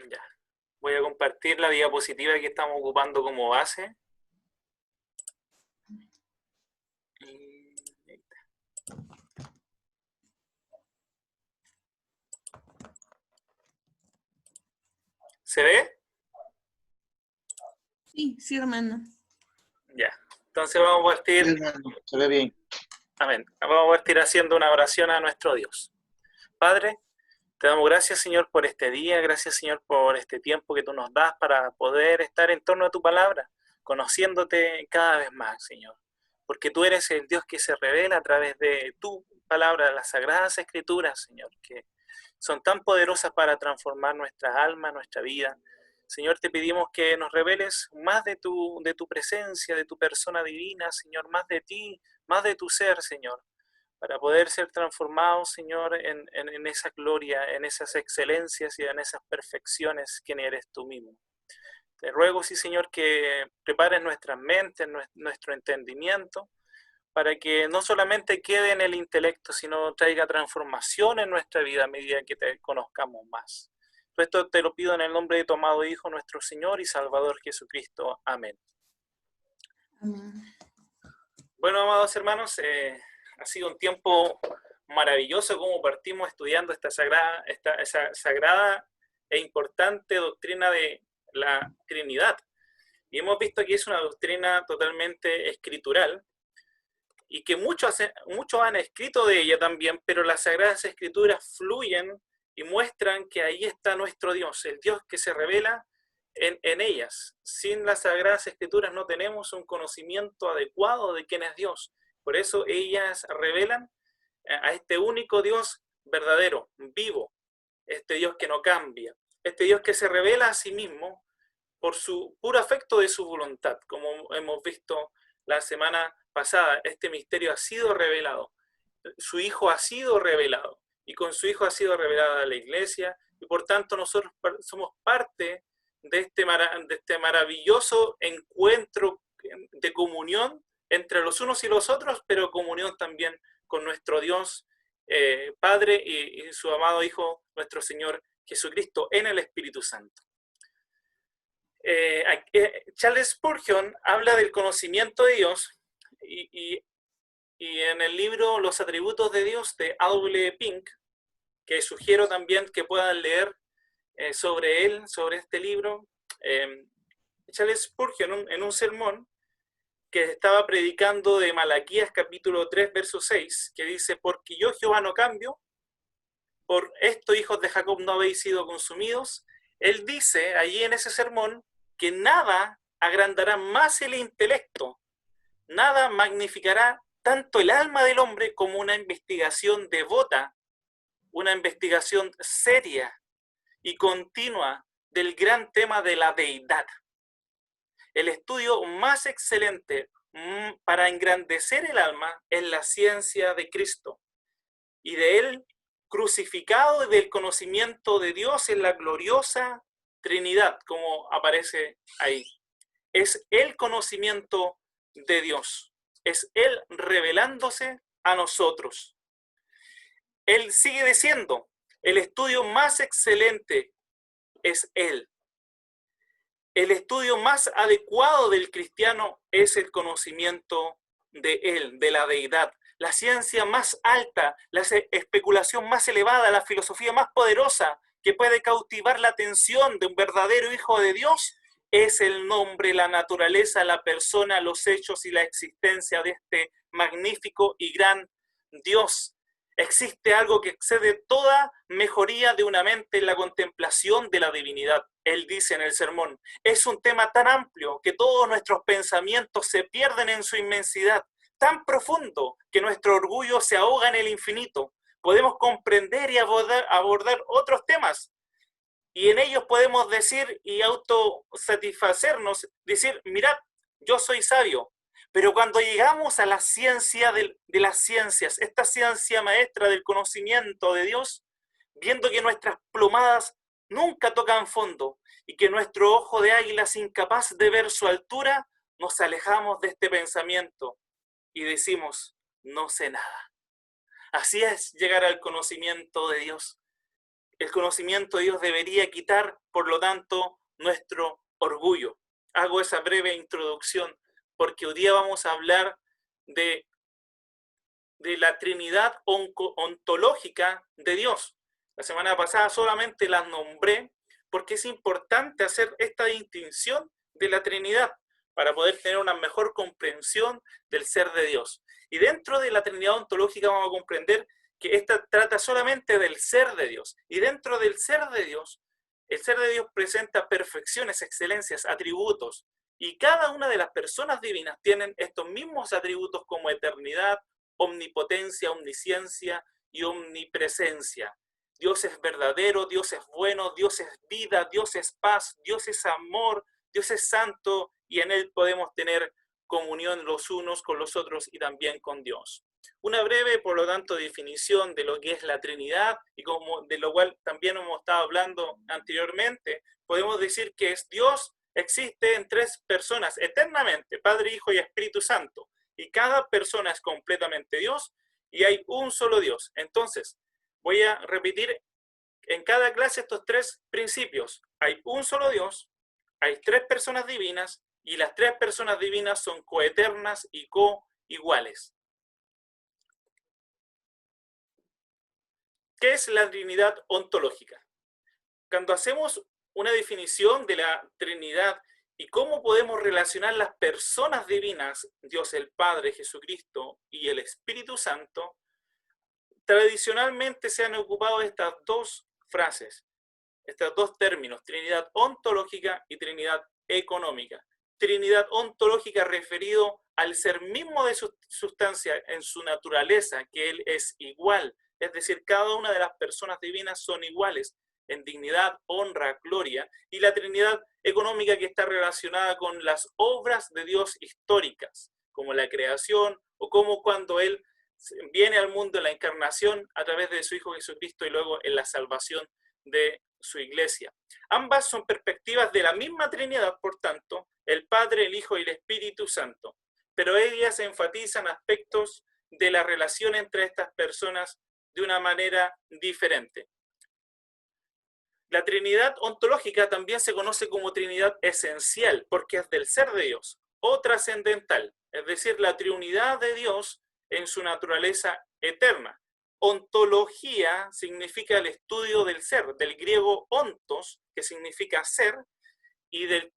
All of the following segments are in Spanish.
Ya. Voy a compartir la diapositiva que estamos ocupando como base. ¿Se ve? Sí, hermano. Ya. Entonces vamos a partir. Sí, hermano, se ve bien. Amén. Vamos a partir haciendo una oración a nuestro Dios. Padre, te damos gracias, Señor, por este día. Gracias, Señor, por este tiempo que tú nos das para poder estar en torno a tu palabra, conociéndote cada vez más, Señor. Porque tú eres el Dios que se revela a través de tu palabra, las sagradas escrituras, Señor, que son tan poderosas para transformar nuestra alma, nuestra vida. Señor, te pedimos que nos reveles más de tu presencia, de tu persona divina, Señor, más de ti, más de tu ser, Señor, para poder ser transformados, Señor, en esa gloria, en esas excelencias y en esas perfecciones que eres tú mismo. Te ruego, sí, Señor, que prepares nuestras mentes, nuestro entendimiento, para que no solamente quede en el intelecto, sino traiga transformación en nuestra vida a medida que te conozcamos más. Esto te lo pido en el nombre de tu amado Hijo, nuestro Señor y Salvador Jesucristo. Amén. Amén. Bueno, amados hermanos, ha sido un tiempo maravilloso como partimos estudiando esa sagrada e importante doctrina de la Trinidad. Y hemos visto que es una doctrina totalmente escritural, y que muchos han escrito de ella también, pero las Sagradas Escrituras fluyen y muestran que ahí está nuestro Dios, el Dios que se revela en ellas. Sin las Sagradas Escrituras no tenemos un conocimiento adecuado de quién es Dios. Por eso ellas revelan a este único Dios verdadero, vivo, este Dios que no cambia, este Dios que se revela a sí mismo por su puro afecto de su voluntad, como hemos visto la semana pasada. Este misterio ha sido revelado, su Hijo ha sido revelado, y con su Hijo ha sido revelada la Iglesia, y por tanto nosotros somos parte de este maravilloso encuentro de comunión entre los unos y los otros, pero comunión también con nuestro Dios Padre y su amado Hijo, nuestro Señor Jesucristo, en el Espíritu Santo. Charles Spurgeon habla del conocimiento de Dios y en el libro Los atributos de Dios de A.W. Pink, que sugiero también que puedan leer sobre este libro, Charles Spurgeon en un sermón que estaba predicando de Malaquías capítulo 3 verso 6, que dice: porque yo Jehová no cambio, por esto hijos de Jacob no habéis sido consumidos. Él dice allí en ese sermón que nada agrandará más el intelecto, nada magnificará tanto el alma del hombre como una investigación devota, una investigación seria y continua del gran tema de la deidad. El estudio más excelente para engrandecer el alma es la ciencia de Cristo y de Él crucificado y del conocimiento de Dios en la gloriosa Trinidad, como aparece ahí. Es el conocimiento de Dios, es Él revelándose a nosotros. Él sigue diciendo, el estudio más excelente es Él. El estudio más adecuado del cristiano es el conocimiento de Él, de la deidad. La ciencia más alta, la especulación más elevada, la filosofía más poderosa que puede cautivar la atención de un verdadero hijo de Dios es el nombre, la naturaleza, la persona, los hechos y la existencia de este magnífico y gran Dios. Existe algo que excede toda mejoría de una mente en la contemplación de la divinidad. Él dice en el sermón, es un tema tan amplio que todos nuestros pensamientos se pierden en su inmensidad, tan profundo que nuestro orgullo se ahoga en el infinito. Podemos comprender y abordar otros temas, y en ellos podemos decir y autosatisfacernos, decir, mirad, yo soy sabio. Pero cuando llegamos a la ciencia de las ciencias, esta ciencia maestra del conocimiento de Dios, viendo que nuestras plumadas nunca tocan fondo y que nuestro ojo de águila es incapaz de ver su altura, nos alejamos de este pensamiento y decimos, no sé nada. Así es llegar al conocimiento de Dios. el conocimiento de Dios debería quitar, por lo tanto, nuestro orgullo. Hago esa breve introducción porque hoy día vamos a hablar de la Trinidad ontológica de Dios. La semana pasada solamente las nombré porque es importante hacer esta distinción de la Trinidad para poder tener una mejor comprensión del ser de Dios. Y dentro de la Trinidad ontológica vamos a comprender que esta trata solamente del ser de Dios. Y dentro del ser de Dios, el ser de Dios presenta perfecciones, excelencias, atributos. Y cada una de las personas divinas tienen estos mismos atributos como eternidad, omnipotencia, omnisciencia y omnipresencia. Dios es verdadero, Dios es bueno, Dios es vida, Dios es paz, Dios es amor, Dios es santo y en Él podemos tener comunión los unos con los otros y también con Dios. Una breve, por lo tanto, definición de lo que es la Trinidad y como de lo cual también hemos estado hablando anteriormente. Podemos decir que es Dios existe en tres personas eternamente, Padre, Hijo y Espíritu Santo. Y cada persona es completamente Dios y hay un solo Dios. Entonces, voy a repetir en cada clase estos tres principios. Hay un solo Dios, hay tres personas divinas y las tres personas divinas son coeternas y coiguales. ¿Qué es la Trinidad ontológica? Cuando hacemos una definición de la Trinidad y cómo podemos relacionar las personas divinas, Dios el Padre, Jesucristo y el Espíritu Santo, tradicionalmente se han ocupado estas dos frases, estos dos términos, Trinidad ontológica y Trinidad económica. Trinidad ontológica referido al ser mismo de su sustancia en su naturaleza, que Él es igual, es decir, cada una de las personas divinas son iguales en dignidad, honra, gloria, y la Trinidad económica que está relacionada con las obras de Dios históricas, como la creación o como cuando Él viene al mundo en la encarnación a través de su Hijo Jesucristo y luego en la salvación de su iglesia. Ambas son perspectivas de la misma Trinidad, por tanto, el Padre, el Hijo y el Espíritu Santo, pero ellas enfatizan aspectos de la relación entre estas personas de una manera diferente. La Trinidad ontológica también se conoce como Trinidad esencial, porque es del ser de Dios, o trascendental, es decir, la Trinidad de Dios en su naturaleza eterna. Ontología significa el estudio del ser, del griego ontos, que significa ser, y del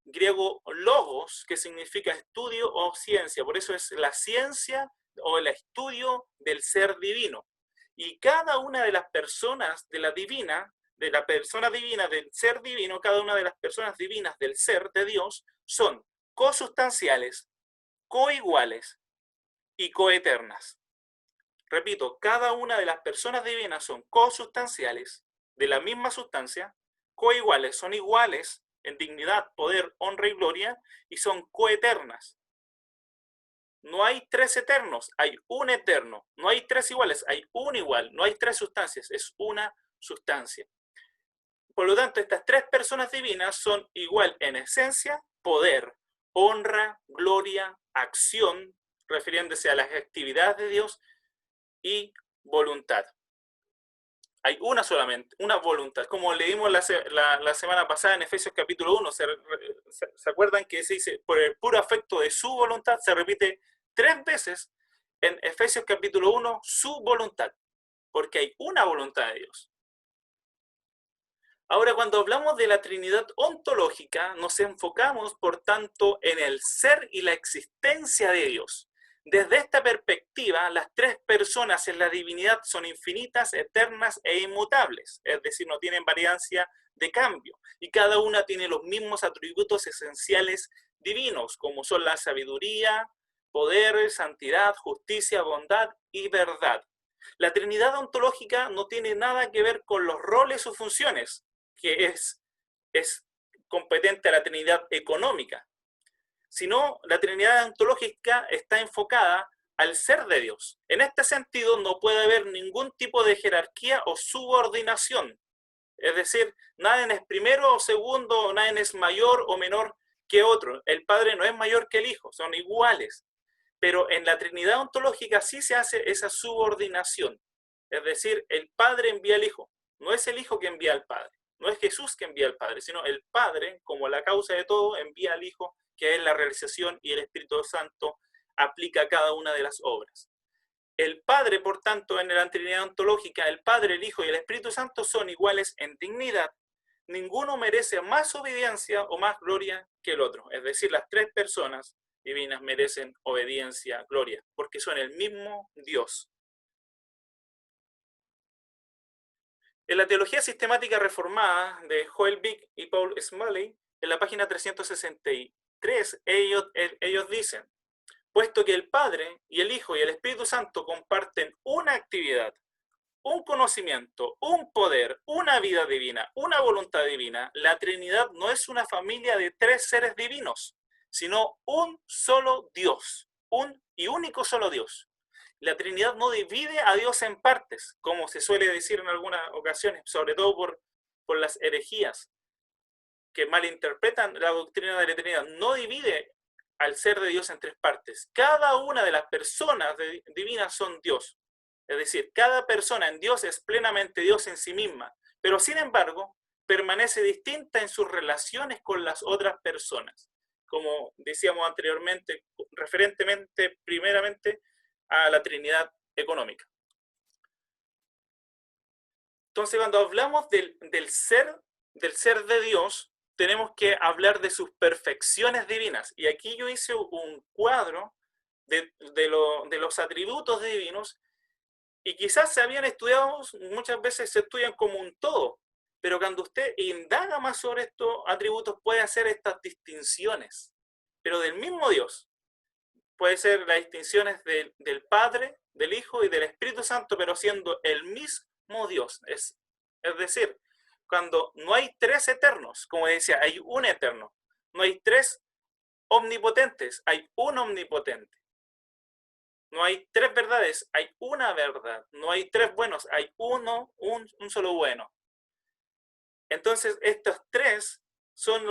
griego logos, que significa estudio o ciencia. Por eso es la ciencia o el estudio del ser divino. Y cada una de las personas de la divina, de la persona divina, del ser divino, cada una de las personas divinas del ser de Dios son cosustanciales, coiguales y coeternas. Repito, cada una de las personas divinas son cosustanciales, de la misma sustancia, coiguales, son iguales en dignidad, poder, honra y gloria, y son coeternas. No hay tres eternos, hay un eterno. No hay tres iguales, hay un igual. No hay tres sustancias, es una sustancia. Por lo tanto, estas tres personas divinas son igual en esencia, poder, honra, gloria, acción, refiriéndose a las actividades de Dios, y voluntad. Hay una solamente, una voluntad. Como leímos la semana pasada en Efesios capítulo 1, ¿se acuerdan que se dice, por el puro afecto de su voluntad? Se repite 3 veces en Efesios capítulo 1, su voluntad, porque hay una voluntad de Dios. Ahora, cuando hablamos de la Trinidad ontológica, nos enfocamos, por tanto, en el ser y la existencia de Dios. Desde esta perspectiva, las tres personas en la divinidad son infinitas, eternas e inmutables, es decir, no tienen variancia de cambio, y cada una tiene los mismos atributos esenciales divinos, como son la sabiduría, poder, santidad, justicia, bondad y verdad. La Trinidad ontológica no tiene nada que ver con los roles o funciones, que es competente a la Trinidad económica, sino la Trinidad ontológica está enfocada al ser de Dios. En este sentido, no puede haber ningún tipo de jerarquía o subordinación. Es decir, nadie es primero o segundo, nadie es mayor o menor que otro. El Padre no es mayor que el Hijo, son iguales. Pero en la Trinidad ontológica sí se hace esa subordinación. Es decir, el Padre envía al Hijo. No es el Hijo que envía al Padre. No es Jesús que envía al Padre, sino el Padre, como la causa de todo, envía al Hijo, que es la realización, y el Espíritu Santo aplica cada una de las obras. El Padre, por tanto, en la Trinidad ontológica, el Padre, el Hijo y el Espíritu Santo son iguales en dignidad. Ninguno merece más obediencia o más gloria que el otro. Es decir, las tres personas divinas merecen obediencia, gloria, porque son el mismo Dios. En la Teología Sistemática Reformada de Joel Bick y Paul Smalley, en la página 363, ellos dicen: puesto que el Padre y el Hijo y el Espíritu Santo comparten una actividad, un conocimiento, un poder, una vida divina, una voluntad divina, la Trinidad no es una familia de tres seres divinos, sino un solo Dios, un y único solo Dios. La Trinidad no divide a Dios en partes, como se suele decir en algunas ocasiones, sobre todo por las herejías que malinterpretan la doctrina de la Trinidad. No divide al ser de Dios en tres partes. Cada una de las personas divinas son Dios. Es decir, cada persona en Dios es plenamente Dios en sí misma, pero sin embargo permanece distinta en sus relaciones con las otras personas, como decíamos anteriormente, referentemente primeramente a la Trinidad económica. Entonces, cuando hablamos del ser de Dios, tenemos que hablar de sus perfecciones divinas. Y aquí yo hice un cuadro de los atributos divinos, y quizás se habían estudiado, muchas veces se estudian como un todo, pero cuando usted indaga más sobre estos atributos puede hacer estas distinciones, pero del mismo Dios. Puede ser las distinciones del Padre, del Hijo y del Espíritu Santo, pero siendo el mismo Dios. Es decir, cuando no hay tres eternos, como decía, hay un eterno. No hay tres omnipotentes, hay un omnipotente. No hay tres verdades, hay una verdad. No hay tres buenos, hay un solo bueno. Entonces, estos tres son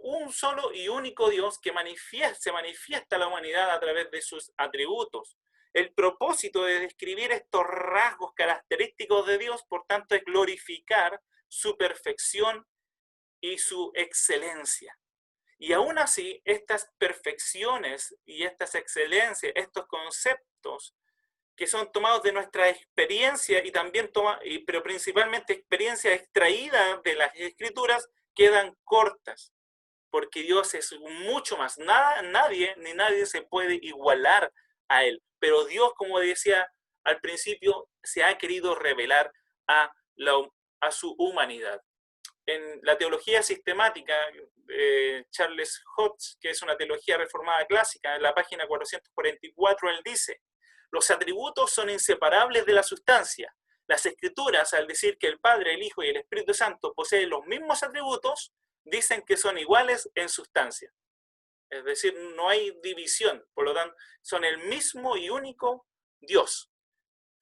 un solo y único Dios que se manifiesta a la humanidad a través de sus atributos. El propósito de describir estos rasgos característicos de Dios, por tanto, es glorificar su perfección y su excelencia. Y aún así, estas perfecciones y estas excelencias, estos conceptos que son tomados de nuestra experiencia y también pero principalmente experiencia extraída de las Escrituras, quedan cortas, porque Dios es mucho más. Nadie se puede igualar a Él. Pero Dios, como decía al principio, se ha querido revelar a su humanidad. En la teología sistemática de Charles Hodge, que es una teología reformada clásica, en la página 444, él dice: los atributos son inseparables de la sustancia. Las Escrituras, al decir que el Padre, el Hijo y el Espíritu Santo poseen los mismos atributos, dicen que son iguales en sustancia. Es decir, no hay división, por lo tanto, son el mismo y único Dios.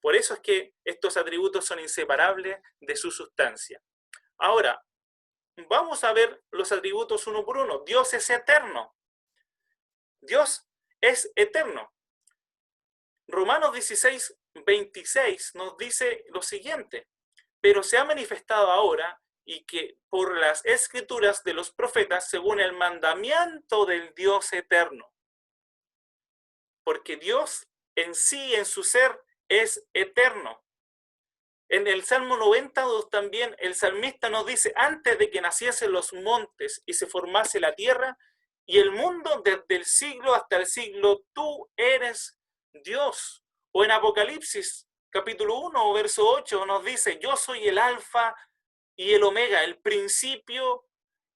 Por eso es que estos atributos son inseparables de su sustancia. Ahora, vamos a ver los atributos uno por uno. Dios es eterno. Dios es eterno. Romanos 16, 26 nos dice lo siguiente: pero se ha manifestado ahora, y que por las escrituras de los profetas, según el mandamiento del Dios eterno. Porque Dios en sí, en su ser, es eterno. En el Salmo 92 también el salmista nos dice: antes de que naciesen los montes y se formase la tierra y el mundo, desde el siglo hasta el siglo, tú eres Dios. O en Apocalipsis capítulo 1, verso 8 nos dice: yo soy el alfa y el omega, el principio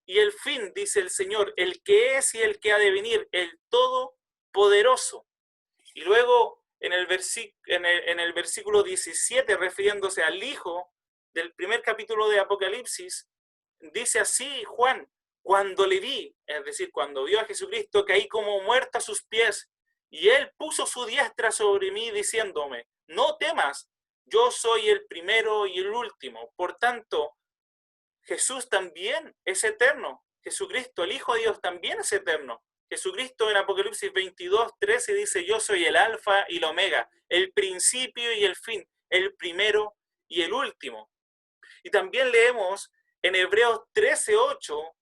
y el fin, dice el Señor, el que es y el que ha de venir, el todopoderoso. Y luego en el versículo 17, refiriéndose al Hijo del primer capítulo de Apocalipsis, dice así Juan: cuando le vi, es decir, cuando vio a Jesucristo, caí como muerto a sus pies, y él puso su diestra sobre mí, diciéndome: no temas, yo soy el primero y el último. Por tanto, Jesús también es eterno. Jesucristo, el Hijo de Dios, también es eterno. Jesucristo en Apocalipsis 22, 13 dice: yo soy el alfa y el omega, el principio y el fin, el primero y el último. Y también leemos en Hebreos 13:8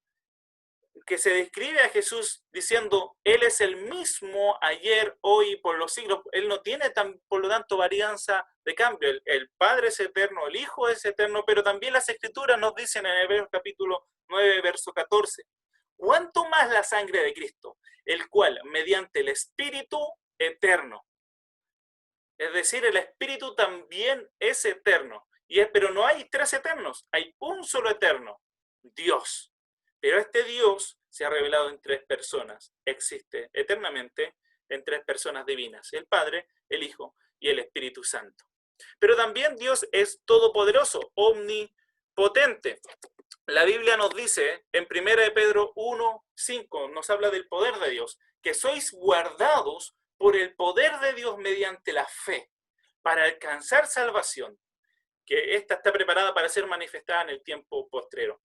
que se describe a Jesús diciendo, Él es el mismo ayer, hoy, por los siglos. Él no tiene, por lo tanto, varianza de cambio. El Padre es eterno, el Hijo es eterno, pero también las Escrituras nos dicen en Hebreos capítulo 9, verso 14, ¿cuánto más la sangre de Cristo? El cual, mediante el Espíritu eterno, es decir, el Espíritu también es eterno, pero no hay tres eternos, hay un solo eterno, Dios. Pero este Dios se ha revelado en tres personas, existe eternamente en tres personas divinas, el Padre, el Hijo y el Espíritu Santo. Pero también Dios es todopoderoso, omnipotente. La Biblia nos dice en 1 Pedro 1:5, nos habla del poder de Dios, que sois guardados por el poder de Dios mediante la fe, para alcanzar salvación, que ésta está preparada para ser manifestada en el tiempo postrero.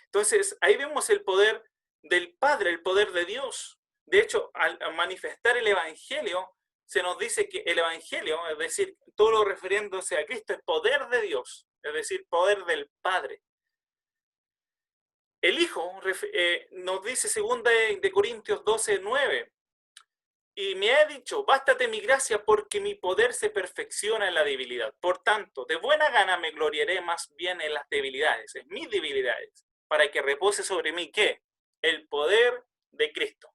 Entonces, ahí vemos el poder del Padre, el poder de Dios. De hecho, al manifestar el Evangelio, se nos dice que el Evangelio, es decir, todo lo refiriéndose a Cristo, es poder de Dios, es decir, poder del Padre. El Hijo nos dice 2 de Corintios 12:9, y me ha dicho, bástate mi gracia porque mi poder se perfecciona en la debilidad. Por tanto, de buena gana me gloriaré más bien en las debilidades, en mis debilidades, para que repose sobre mí, ¿qué? El poder de Cristo.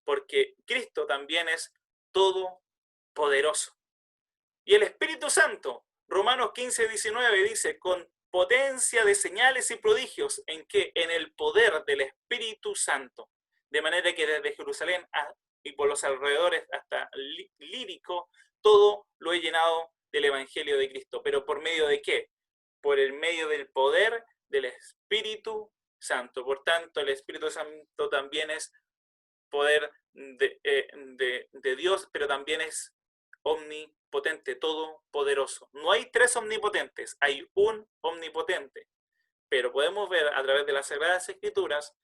Porque Cristo también es todopoderoso. Y el Espíritu Santo, Romanos 15:19 dice, con potencia de señales y prodigios, ¿en qué? En el poder del Espíritu Santo. De manera que desde Jerusalén y por los alrededores hasta Lírico, todo lo he llenado del Evangelio de Cristo. ¿Pero por medio de qué? Por el medio del poder del Espíritu Santo. Por tanto, el Espíritu Santo también es poder de Dios, pero también es omnipotente, todopoderoso. No hay tres omnipotentes, hay un omnipotente. Pero podemos ver a través de las Sagradas Escrituras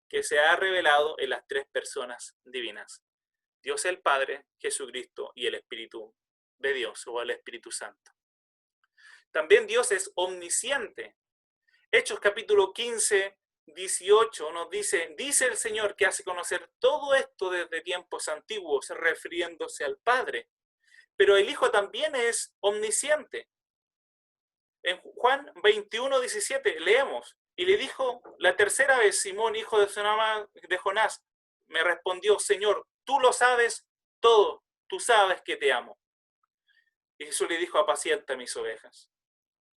que se ha revelado en las tres personas divinas. Dios el Padre, Jesucristo y el Espíritu de Dios, o el Espíritu Santo. También Dios es omnisciente. Hechos capítulo 15:18 nos dice, dice el Señor que hace conocer todo esto desde tiempos antiguos, refiriéndose al Padre. Pero el Hijo también es omnisciente. En Juan 21:17 leemos, y le dijo la tercera vez Simón, hijo de Jonás, me respondió, Señor, tú lo sabes todo, tú sabes que te amo. Y Jesús le dijo, apacienta mis ovejas.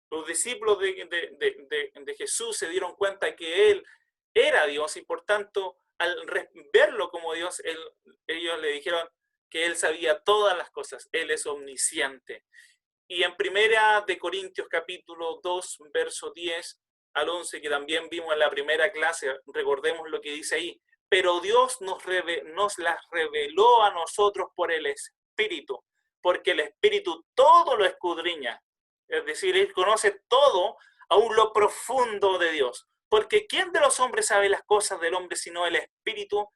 Los discípulos de Jesús se dieron cuenta que Él era Dios y por tanto, al verlo como Dios, ellos le dijeron que Él sabía todas las cosas, Él es omnisciente. Y en 1 de Corintios capítulo 2, verso 10 al 11, que también vimos en la primera clase, recordemos lo que dice ahí, pero Dios nos las reveló a nosotros por el Espíritu, porque el Espíritu todo lo escudriña, es decir, Él conoce todo, aún lo profundo de Dios, porque ¿quién de los hombres sabe las cosas del hombre sino el Espíritu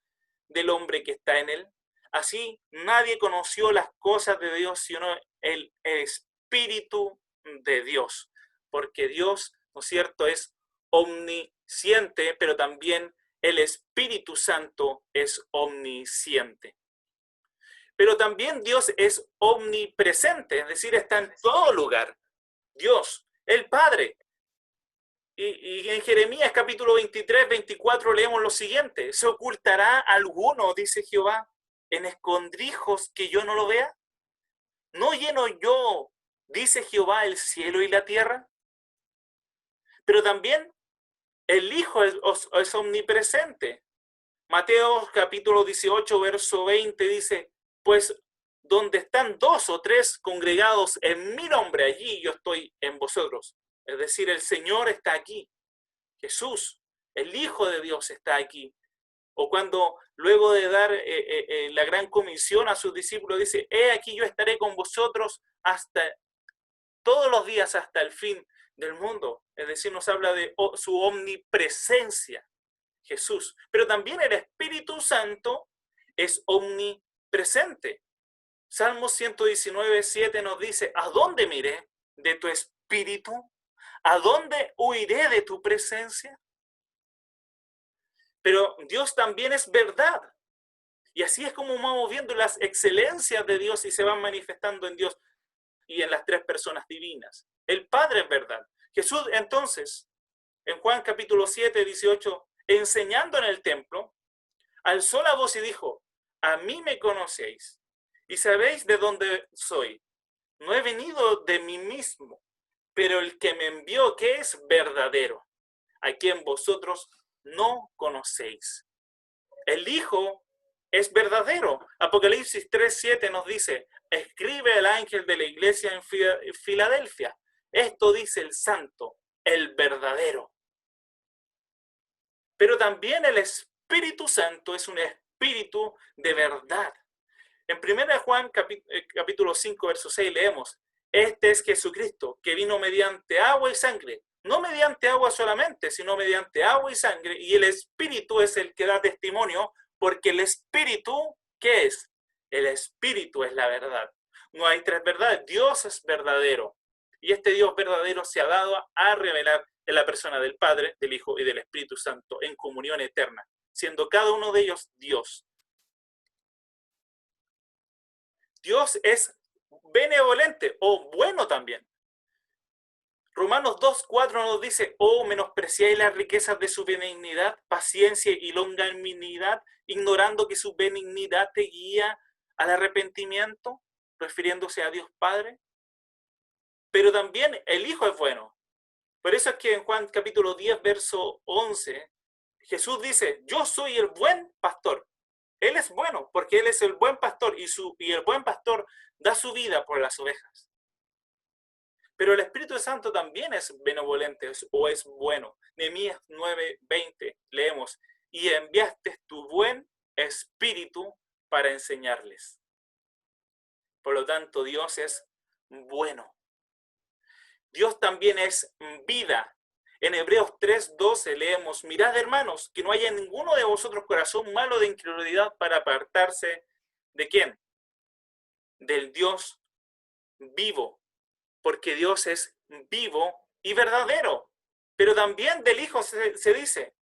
del hombre que está en él? Así, nadie conoció las cosas de Dios sino el Espíritu de Dios, porque Dios, ¿no es cierto?, es omnisciente, pero también el Espíritu Santo es omnisciente. Pero también Dios es omnipresente, es decir, está en todo lugar. Dios, el Padre. Y en Jeremías capítulo 23-24 leemos lo siguiente, ¿se ocultará alguno, dice Jehová, en escondrijos que yo no lo vea? ¿No lleno yo, dice Jehová, el cielo y la tierra? Pero también el Hijo es omnipresente. Mateo capítulo 18, verso 20 dice, pues donde están 2 o 3 congregados en mi nombre, allí yo estoy en vosotros. Es decir, el Señor está aquí. Jesús, el Hijo de Dios, está aquí. O cuando luego de dar la gran comisión a sus discípulos dice, he aquí yo estaré con vosotros hasta todos los días hasta el fin del mundo. Es decir, nos habla de su omnipresencia, Jesús. Pero también el Espíritu Santo es omnipresente. Salmos 119:7 nos dice, ¿a dónde miré de tu espíritu? ¿A dónde huiré de tu presencia? Pero Dios también es verdad. Y así es como vamos viendo las excelencias de Dios y se van manifestando en Dios y en las tres personas divinas. El Padre es verdad. Jesús entonces, en Juan capítulo 7:18, enseñando en el templo, alzó la voz y dijo, a mí me conocéis y sabéis de dónde soy. No he venido de mí mismo, pero el que me envió, que es verdadero, a quien vosotros no conocéis. El Hijo es verdadero. Apocalipsis 3:7 nos dice, escribe el ángel de la iglesia en Filadelfia. Esto dice el santo, el verdadero. Pero también el Espíritu Santo es un espíritu de verdad. En 1 Juan capítulo 5, verso 6 leemos, este es Jesucristo, que vino mediante agua y sangre. No mediante agua solamente, sino mediante agua y sangre. Y el Espíritu es el que da testimonio, porque el Espíritu, ¿qué es? El Espíritu es la verdad. No hay tres verdades. Dios es verdadero. Y este Dios verdadero se ha dado a revelar en la persona del Padre, del Hijo y del Espíritu Santo en comunión eterna, siendo cada uno de ellos Dios. Dios es benevolente o bueno también. Romanos 2:4 nos dice, oh, menospreciáis las riquezas de su benignidad, paciencia y longanimidad, ignorando que su benignidad te guía al arrepentimiento, refiriéndose a Dios Padre. Pero también el Hijo es bueno. Por eso es que en Juan capítulo 10, verso 11, Jesús dice, yo soy el buen pastor. Él es bueno, porque Él es el buen pastor y el buen pastor da su vida por las ovejas. Pero el Espíritu Santo también es benevolente o es bueno. Nehemías 9:20 leemos, y enviaste tu buen Espíritu para enseñarles. Por lo tanto, Dios es bueno. Dios también es vida. En Hebreos 3:12 leemos, mirad hermanos, que no haya en ninguno de vosotros corazón malo de incredulidad para apartarse ¿de quién? Del Dios vivo, porque Dios es vivo y verdadero. Pero también del Hijo se dice,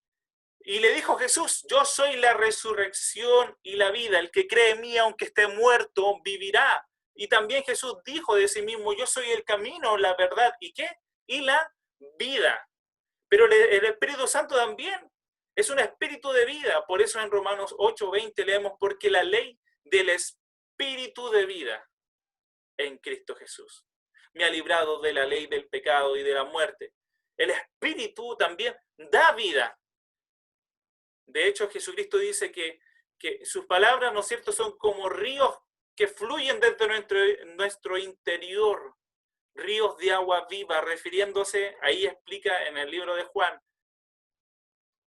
y le dijo Jesús, yo soy la resurrección y la vida, el que cree en mí aunque esté muerto, vivirá. Y también Jesús dijo de sí mismo, yo soy el camino, la verdad, ¿y qué? Y la vida. Pero el Espíritu Santo también es un espíritu de vida. Por eso en Romanos 8:20 leemos, porque la ley del espíritu de vida en Cristo Jesús me ha librado de la ley del pecado y de la muerte. El espíritu también da vida. De hecho, Jesucristo dice que sus palabras, ¿no es cierto?, son como ríos que fluyen desde nuestro interior, ríos de agua viva, refiriéndose, ahí explica en el libro de Juan,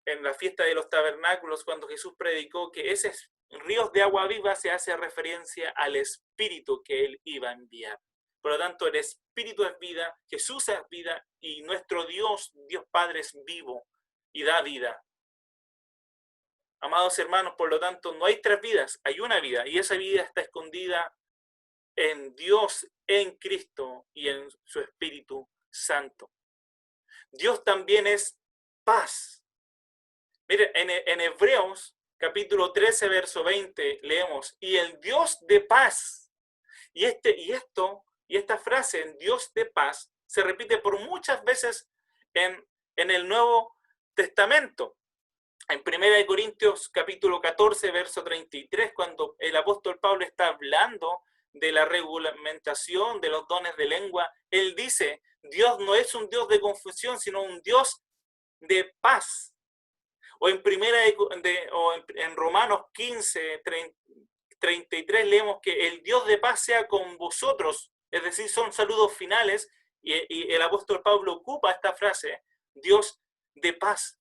en la fiesta de los tabernáculos, cuando Jesús predicó que esos ríos de agua viva se hace referencia al Espíritu que Él iba a enviar. Por lo tanto, el Espíritu es vida, Jesús es vida y nuestro Dios, Dios Padre, es vivo y da vida. Amados hermanos, por lo tanto, no hay tres vidas, hay una vida y esa vida está escondida en Dios, en Cristo y en su Espíritu Santo. Dios también es paz. Mire, en Hebreos capítulo 13, verso 20 leemos, y el Dios de paz, y esta frase, en Dios de paz, se repite por muchas veces en el Nuevo Testamento. En 1 Corintios capítulo 14, verso 33, cuando el apóstol Pablo está hablando de la regulamentación de los dones de lengua, él dice, Dios no es un Dios de confusión, sino un Dios de paz. O en Romanos 15, 33 leemos que el Dios de paz sea con vosotros, es decir, son saludos finales, y el apóstol Pablo ocupa esta frase, Dios de paz,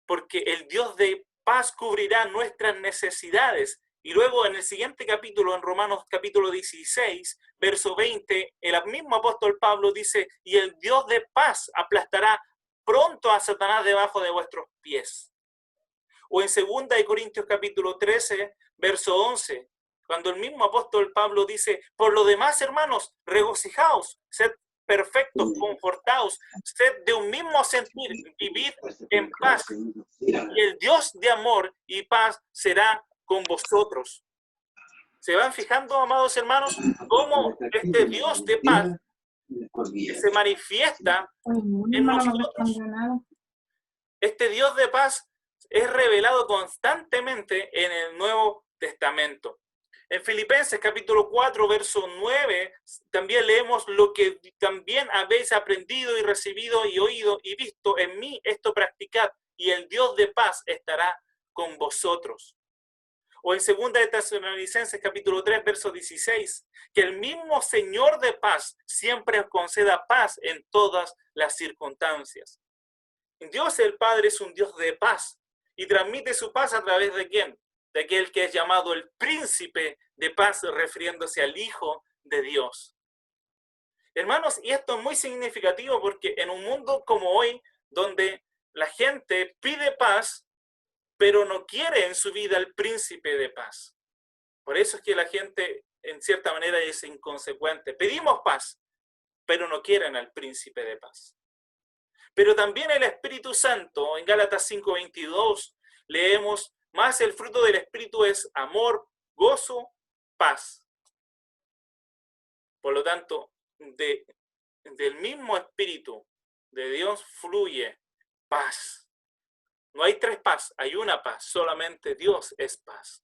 porque el Dios de paz cubrirá nuestras necesidades. Y luego en el siguiente capítulo, en Romanos capítulo 16, verso 20, el mismo apóstol Pablo dice, y el Dios de paz aplastará pronto a Satanás debajo de vuestros pies. O en 2 Corintios capítulo 13, verso 11, Cuando el mismo apóstol Pablo dice, por lo demás, hermanos, regocijaos, sed perfectos, confortaos, sed de un mismo sentir, vivid en paz, y el Dios de amor y paz será con vosotros. ¿Se van fijando, amados hermanos, cómo este Dios de paz se manifiesta en nosotros? Este Dios de paz es revelado constantemente en el Nuevo Testamento. En Filipenses capítulo 4, verso 9, también leemos lo que también habéis aprendido y recibido y oído y visto en mí, esto practicad, y el Dios de paz estará con vosotros. O en 2 de Tesalonicenses capítulo 3, verso 16, que el mismo Señor de paz siempre os conceda paz en todas las circunstancias. Dios el Padre es un Dios de paz y transmite su paz a través de ¿quién? De aquel que es llamado el príncipe de paz, refiriéndose al Hijo de Dios. Hermanos, y esto es muy significativo porque en un mundo como hoy, donde la gente pide paz, pero no quiere en su vida el príncipe de paz. Por eso es que la gente, en cierta manera, es inconsecuente. Pedimos paz, pero no quieren al príncipe de paz. Pero también el Espíritu Santo, en Gálatas 5:22, leemos, más el fruto del Espíritu es amor, gozo, paz. Por lo tanto, del mismo Espíritu de Dios fluye paz. No hay tres paz, hay una paz, solamente Dios es paz.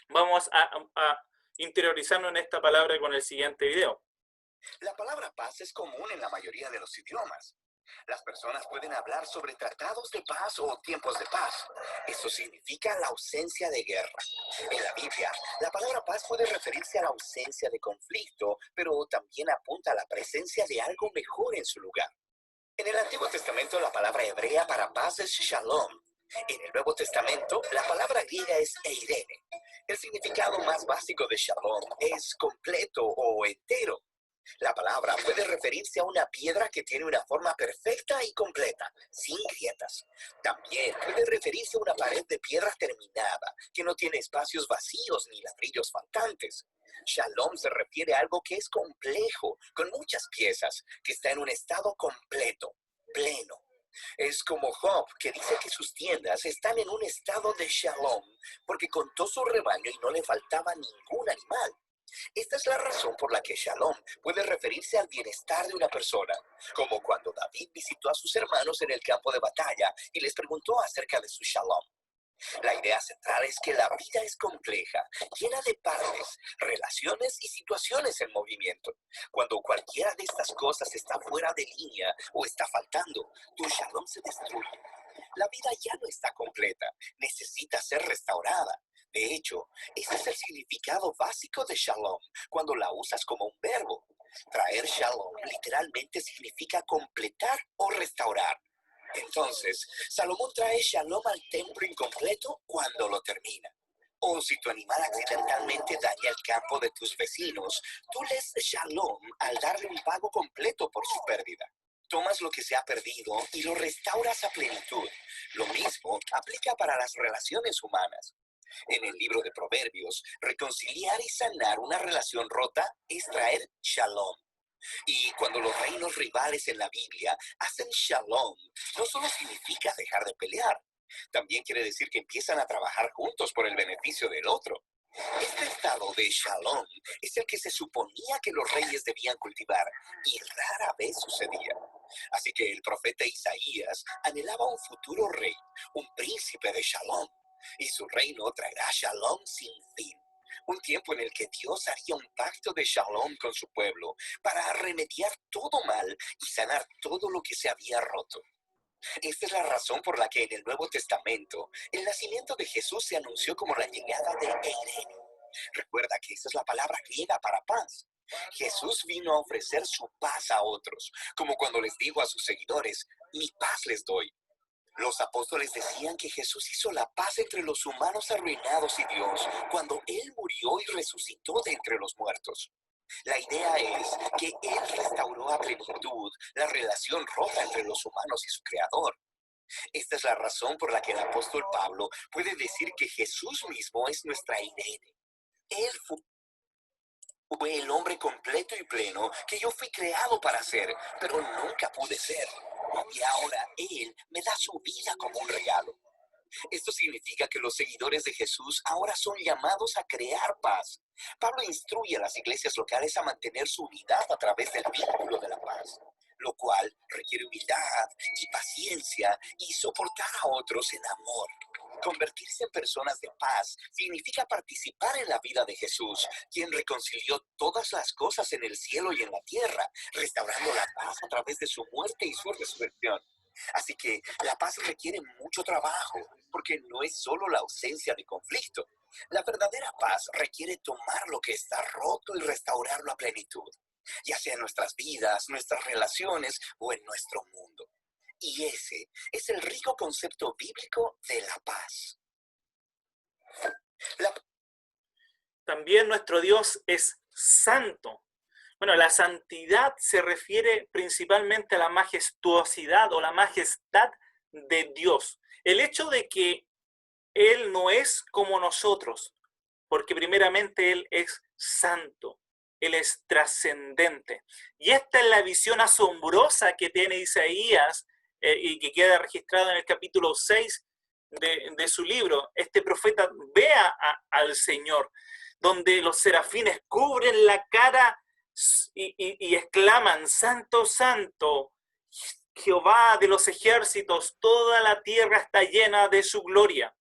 Vamos a interiorizarnos en esta palabra con el siguiente video. La palabra paz es común en la mayoría de los idiomas. Las personas pueden hablar sobre tratados de paz o tiempos de paz. Eso significa la ausencia de guerra. En la Biblia, la palabra paz puede referirse a la ausencia de conflicto, pero también apunta a la presencia de algo mejor en su lugar. En el Antiguo Testamento, la palabra hebrea para paz es shalom. En el Nuevo Testamento, la palabra griega es eirene. El significado más básico de shalom es completo o entero. La palabra puede referirse a una piedra que tiene una forma perfecta y completa, sin grietas. También puede referirse a una pared de piedra terminada, que no tiene espacios vacíos ni ladrillos faltantes. Shalom se refiere a algo que es complejo, con muchas piezas, que está en un estado completo, pleno. Es como Job, que dice que sus tiendas están en un estado de shalom, porque contó su rebaño y no le faltaba ningún animal. Esta es la razón por la que shalom puede referirse al bienestar de una persona, como cuando David visitó a sus hermanos en el campo de batalla y les preguntó acerca de su shalom. La idea central es que la vida es compleja, llena de partes, relaciones y situaciones en movimiento. Cuando cualquiera de estas cosas está fuera de línea o está faltando, tu shalom se destruye. La vida ya no está completa, necesita ser restaurada. De hecho, ese es el significado básico de shalom cuando la usas como un verbo. Traer shalom literalmente significa completar o restaurar. Entonces, Salomón trae shalom al templo incompleto cuando lo termina. O si tu animal accidentalmente daña el campo de tus vecinos, tú les shalom al darle un pago completo por su pérdida. Tomas lo que se ha perdido y lo restauras a plenitud. Lo mismo aplica para las relaciones humanas. En el libro de Proverbios, reconciliar y sanar una relación rota es traer shalom. Y cuando los reinos rivales en la Biblia hacen shalom, no solo significa dejar de pelear, también quiere decir que empiezan a trabajar juntos por el beneficio del otro. Este estado de shalom es el que se suponía que los reyes debían cultivar y rara vez sucedía. Así que el profeta Isaías anhelaba un futuro rey, un príncipe de shalom, y su reino traerá shalom sin fin. Un tiempo en el que Dios haría un pacto de shalom con su pueblo para remediar todo mal y sanar todo lo que se había roto. Esta es la razón por la que en el Nuevo Testamento el nacimiento de Jesús se anunció como la llegada de Eirene. Recuerda que esa es la palabra griega para paz. Jesús vino a ofrecer su paz a otros, como cuando les digo a sus seguidores, mi paz les doy. Los apóstoles decían que Jesús hizo la paz entre los humanos arruinados y Dios cuando Él murió y resucitó de entre los muertos. La idea es que Él restauró a plenitud la relación rota entre los humanos y su Creador. Esta es la razón por la que el apóstol Pablo puede decir que Jesús mismo es nuestra Irene. Él fue el hombre completo y pleno que yo fui creado para ser, pero nunca pude ser. Y ahora Él me da su vida como un regalo. Esto significa que los seguidores de Jesús ahora son llamados a crear paz. Pablo instruye a las iglesias locales a mantener su unidad a través del vínculo de la paz, lo cual requiere humildad y paciencia y soportar a otros en amor. Convertirse en personas de paz significa participar en la vida de Jesús, quien reconcilió todas las cosas en el cielo y en la tierra, restaurando la paz a través de su muerte y su resurrección. Así que la paz requiere mucho trabajo, porque no es solo la ausencia de conflicto. La verdadera paz requiere tomar lo que está roto y restaurarlo a plenitud, ya sea en nuestras vidas, nuestras relaciones o en nuestro mundo. Y ese es el rico concepto bíblico de la paz. También nuestro Dios es santo. Bueno, la santidad se refiere principalmente a la majestuosidad o la majestad de Dios. El hecho de que Él no es como nosotros, porque primeramente Él es santo, Él es trascendente. Y esta es la visión asombrosa que tiene Isaías y que queda registrado en el capítulo 6 de su libro. Este profeta ve al Señor, donde los serafines cubren la cara y exclaman, Santo, Santo, Jehová de los ejércitos, toda la tierra está llena de su gloria.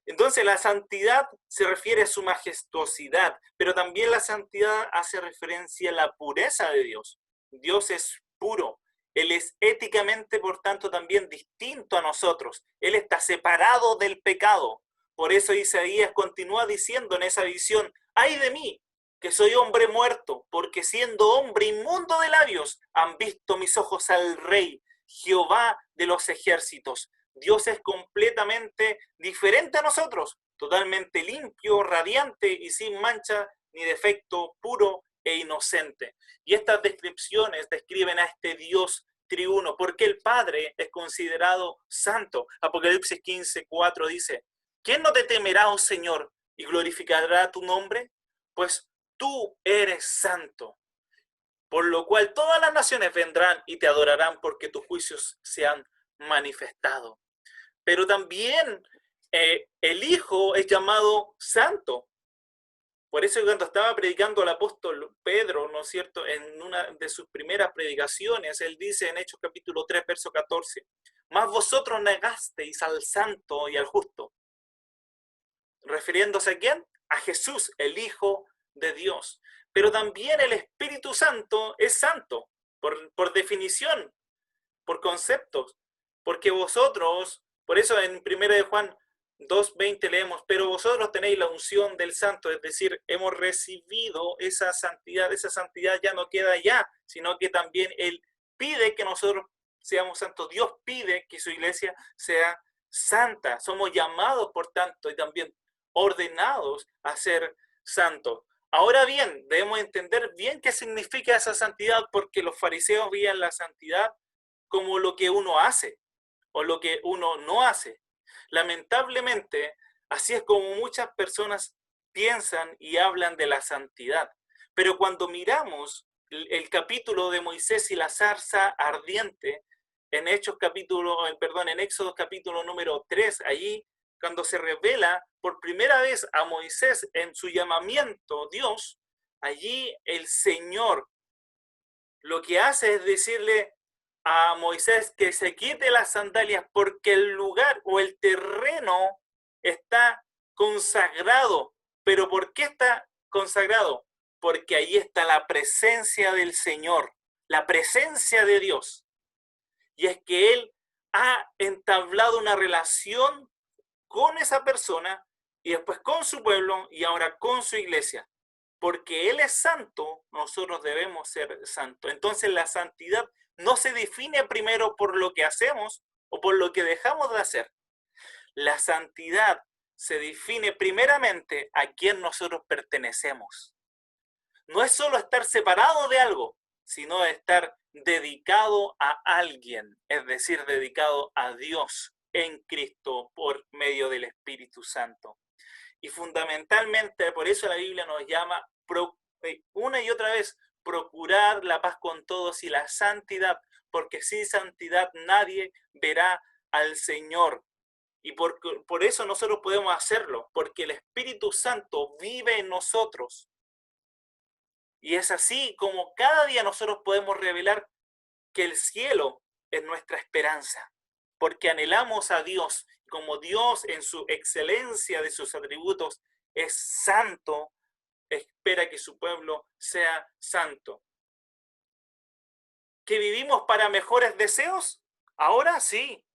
Entonces la santidad se refiere a su majestuosidad, pero también la santidad hace referencia a la pureza de Dios. Dios es puro, Él es éticamente, por tanto, también distinto a nosotros. Él está separado del pecado. Por eso Isaías continúa diciendo en esa visión, ¡ay de mí, que soy hombre muerto! Porque siendo hombre inmundo de labios, han visto mis ojos al Rey, Jehová de los ejércitos. Dios es completamente diferente a nosotros, totalmente limpio, radiante y sin mancha ni defecto, puro e inocente. Y estas descripciones describen a este Dios triuno, porque el Padre es considerado santo. Apocalipsis 15:4 dice, ¿quién no te temerá, oh Señor, y glorificará tu nombre? Pues tú eres santo. Por lo cual todas las naciones vendrán y te adorarán porque tus juicios se han manifestado. Pero también el Hijo es llamado santo. Por eso cuando estaba predicando el apóstol Pedro, ¿no es cierto?, en una de sus primeras predicaciones, él dice en Hechos capítulo 3, verso 14, mas vosotros negasteis al santo y al justo. ¿Refiriéndose a quién? A Jesús, el Hijo de Dios. Pero también el Espíritu Santo es santo, por definición, por conceptos, porque vosotros, por eso en 1 de Juan 2:20 leemos, pero vosotros tenéis la unción del santo, es decir, hemos recibido esa santidad ya no queda allá, sino que también Él pide que nosotros seamos santos, Dios pide que su iglesia sea santa, somos llamados por tanto y también ordenados a ser santos. Ahora bien, debemos entender bien qué significa esa santidad, porque los fariseos veían la santidad como lo que uno hace o lo que uno no hace. Lamentablemente, así es como muchas personas piensan y hablan de la santidad. Pero cuando miramos el capítulo de Moisés y la zarza ardiente, en Éxodo capítulo número 3, allí cuando se revela por primera vez a Moisés en su llamamiento Dios, allí el Señor lo que hace es decirle a Moisés que se quite las sandalias porque el lugar o el terreno está consagrado. ¿Pero por qué está consagrado? Porque ahí está la presencia del Señor, la presencia de Dios. Y es que Él ha entablado una relación con esa persona y después con su pueblo y ahora con su iglesia. Porque Él es santo, nosotros debemos ser santos. Entonces la santidad no se define primero por lo que hacemos o por lo que dejamos de hacer. La santidad se define primeramente a quién nosotros pertenecemos. No es solo estar separado de algo, sino estar dedicado a alguien, es decir, dedicado a Dios en Cristo por medio del Espíritu Santo. Y fundamentalmente, por eso la Biblia nos llama una y otra vez, procurar la paz con todos y la santidad, porque sin santidad nadie verá al Señor. Y por eso nosotros podemos hacerlo, porque el Espíritu Santo vive en nosotros. Y es así como cada día nosotros podemos revelar que el cielo es nuestra esperanza, porque anhelamos a Dios. Como Dios en su excelencia de sus atributos es santo, espera que su pueblo sea santo. ¿Que vivimos para mejores deseos? Ahora sí,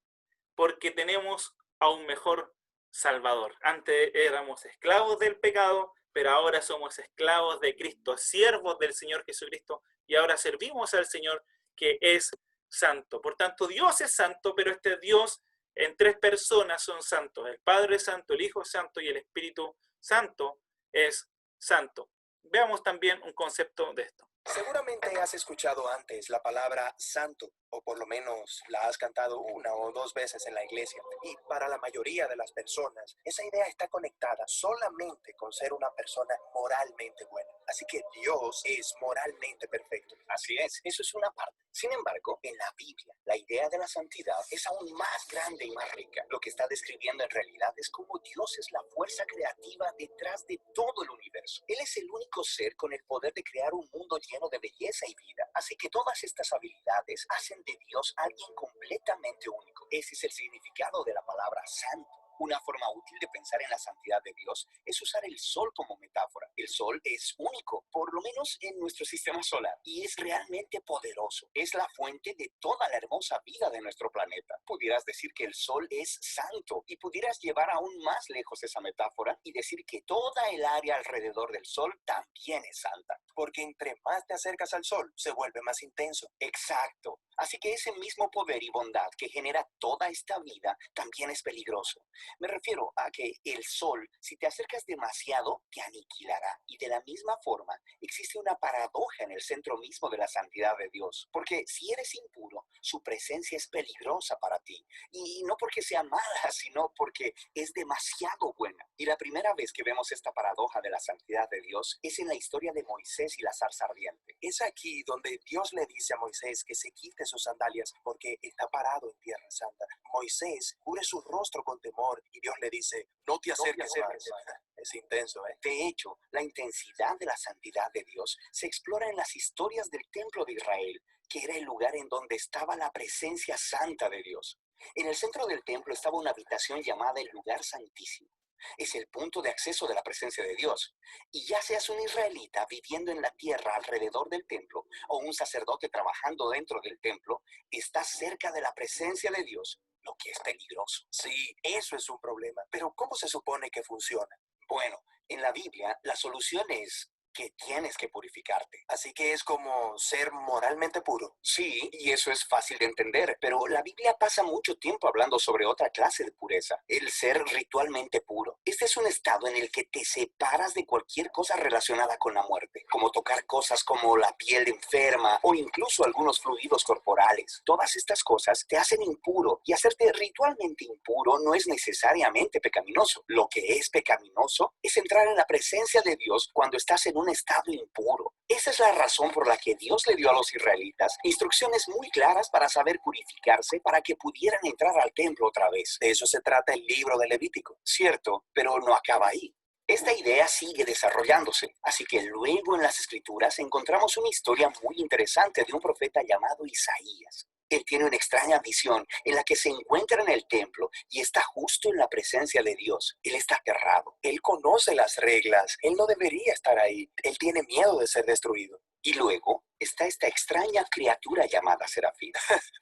porque tenemos a un mejor Salvador. Antes éramos esclavos del pecado, pero ahora somos esclavos de Cristo, siervos del Señor Jesucristo, y ahora servimos al Señor que es santo. Por tanto, Dios es santo, pero este Dios en tres personas son santos. El Padre es santo, el Hijo es santo y el Espíritu Santo es santo. Veamos también un concepto de esto. Seguramente has escuchado antes la palabra santo, o por lo menos la has cantado una o dos veces en la iglesia. Y para la mayoría de las personas, esa idea está conectada solamente con ser una persona moralmente buena. Así que Dios es moralmente perfecto. Así es, eso es una parte. Sin embargo, en la Biblia, la idea de la santidad es aún más grande y más rica. Lo que está describiendo en realidad es cómo Dios es la fuerza creativa detrás de todo el universo. Él es el único ser con el poder de crear un mundo lleno de belleza y vida. Así que todas estas habilidades hacen de Dios alguien completamente único. Ese es el significado de la palabra santo. Una forma útil de pensar en la santidad de Dios es usar el sol como metáfora. El sol es único, por lo menos en nuestro sistema solar, y es realmente poderoso. Es la fuente de toda la hermosa vida de nuestro planeta. Pudieras decir que el sol es santo y pudieras llevar aún más lejos esa metáfora y decir que toda el área alrededor del sol también es santa. Porque entre más te acercas al sol, se vuelve más intenso. Exacto. Así que ese mismo poder y bondad que genera toda esta vida también es peligroso. Me refiero a que el sol, si te acercas demasiado, te aniquilará. Y de la misma forma, existe una paradoja en el centro mismo de la santidad de Dios. Porque si eres impuro, su presencia es peligrosa para ti. Y no porque sea mala, sino porque es demasiado buena. Y la primera vez que vemos esta paradoja de la santidad de Dios es en la historia de Moisés y la zarza ardiente. Es aquí donde Dios le dice a Moisés que se quite sus sandalias porque está parado en tierra santa. Moisés cubre su rostro con temor y Dios le dice, no te acerques más. Es intenso, ¿eh? De hecho, la intensidad de la santidad de Dios se explora en las historias del templo de Israel, que era el lugar en donde estaba la presencia santa de Dios. En el centro del templo estaba una habitación llamada el lugar santísimo. Es el punto de acceso de la presencia de Dios. Y ya seas un israelita viviendo en la tierra alrededor del templo o un sacerdote trabajando dentro del templo, estás cerca de la presencia de Dios, lo que es peligroso. Sí, eso es un problema. Pero ¿cómo se supone que funciona? Bueno, en la Biblia la solución es que tienes que purificarte. Así que es como ser moralmente puro. Sí, y eso es fácil de entender, pero la Biblia pasa mucho tiempo hablando sobre otra clase de pureza, el ser ritualmente puro. Este es un estado en el que te separas de cualquier cosa relacionada con la muerte, como tocar cosas como la piel enferma o incluso algunos fluidos corporales. Todas estas cosas te hacen impuro y hacerte ritualmente impuro no es necesariamente pecaminoso. Lo que es pecaminoso es entrar en la presencia de Dios cuando estás en un estado impuro. Esa es la razón por la que Dios le dio a los israelitas instrucciones muy claras para saber purificarse para que pudieran entrar al templo otra vez. De eso se trata el libro de Levítico. Cierto, pero no acaba ahí. Esta idea sigue desarrollándose, así que luego en las Escrituras encontramos una historia muy interesante de un profeta llamado Isaías. Él tiene una extraña visión en la que se encuentra en el templo y está justo en la presencia de Dios. Él está aterrado. Él conoce las reglas. Él no debería estar ahí. Él tiene miedo de ser destruido. Y luego está esta extraña criatura llamada Serafín.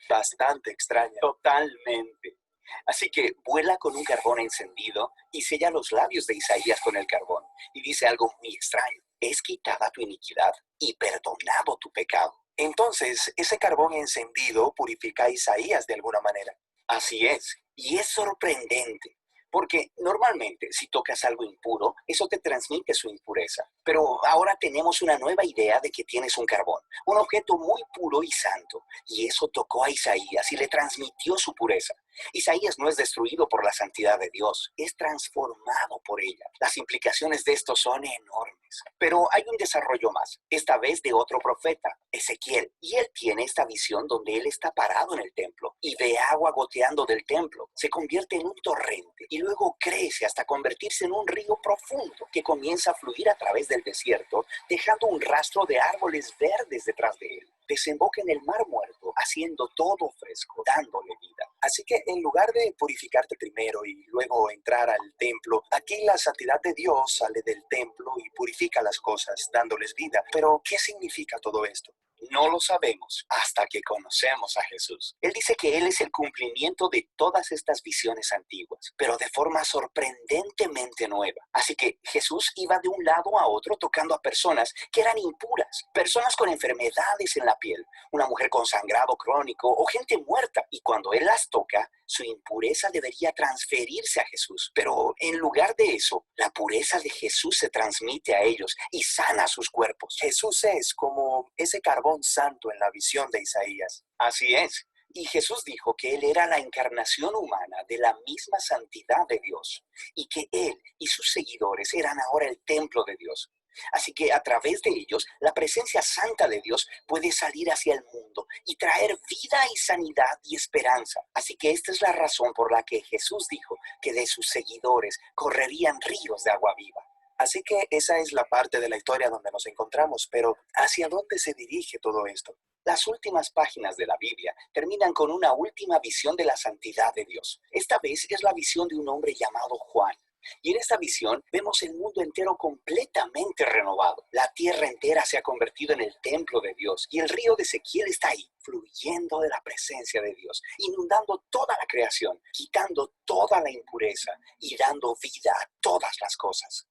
Bastante extraña. Totalmente. Así que vuela con un carbón encendido y sella los labios de Isaías con el carbón. Y dice algo muy extraño. Es quitada tu iniquidad y perdonado tu pecado. Entonces, ese carbón encendido purifica a Isaías de alguna manera. Así es. Y es sorprendente. Porque normalmente si tocas algo impuro, eso te transmite su impureza. Pero ahora tenemos una nueva idea de que tienes un carbón, un objeto muy puro y santo. Y eso tocó a Isaías y le transmitió su pureza. Isaías no es destruido por la santidad de Dios, es transformado por ella. Las implicaciones de esto son enormes. Pero hay un desarrollo más, esta vez de otro profeta, Ezequiel. Y él tiene esta visión donde él está parado en el templo y ve agua goteando del templo. Se convierte en un torrente y luego crece hasta convertirse en un río profundo que comienza a fluir a través del desierto, dejando un rastro de árboles verdes detrás de él. Desemboca en el Mar Muerto, haciendo todo fresco, dándole vida. Así que en lugar de purificarte primero y luego entrar al templo, aquí la santidad de Dios sale del templo y purifica las cosas, dándoles vida. Pero, ¿qué significa todo esto? No lo sabemos hasta que conocemos a Jesús. Él dice que Él es el cumplimiento de todas estas visiones antiguas, pero de forma sorprendentemente nueva. Así que Jesús iba de un lado a otro tocando a personas que eran impuras, personas con enfermedades en la piel, una mujer con sangrado crónico o gente muerta. Y cuando Él las toca, su impureza debería transferirse a Jesús. Pero en lugar de eso, la pureza de Jesús se transmite a ellos y sana sus cuerpos. Jesús es como ese carbón santo en la visión de Isaías. Así es. Y Jesús dijo que Él era la encarnación humana de la misma santidad de Dios y que Él y sus seguidores eran ahora el templo de Dios. Así que a través de ellos, la presencia santa de Dios puede salir hacia el mundo y traer vida y sanidad y esperanza. Así que esta es la razón por la que Jesús dijo que de sus seguidores correrían ríos de agua viva. Así que esa es la parte de la historia donde nos encontramos, pero ¿hacia dónde se dirige todo esto? Las últimas páginas de la Biblia terminan con una última visión de la santidad de Dios. Esta vez es la visión de un hombre llamado Juan. Y en esta visión vemos el mundo entero completamente renovado. La tierra entera se ha convertido en el templo de Dios y el río de Ezequiel está ahí, fluyendo de la presencia de Dios, inundando toda la creación, quitando toda la impureza y dando vida a todas las cosas.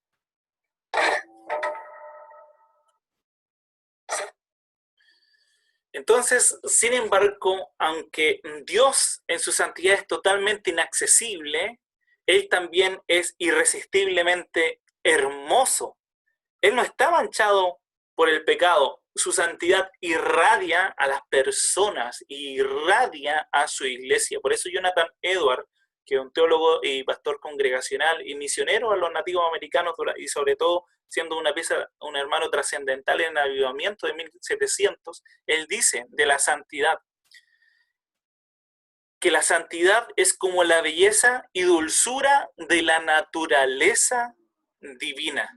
Entonces, sin embargo, aunque Dios en su santidad es totalmente inaccesible, Él también es irresistiblemente hermoso. Él no está manchado por el pecado. Su santidad irradia a las personas, irradia a su iglesia. Por eso Jonathan Edwards, que es un teólogo y pastor congregacional y misionero a los nativos americanos, y sobre todo siendo un hermano trascendental en el avivamiento de 1700, él dice de la santidad, que la santidad es como la belleza y dulzura de la naturaleza divina.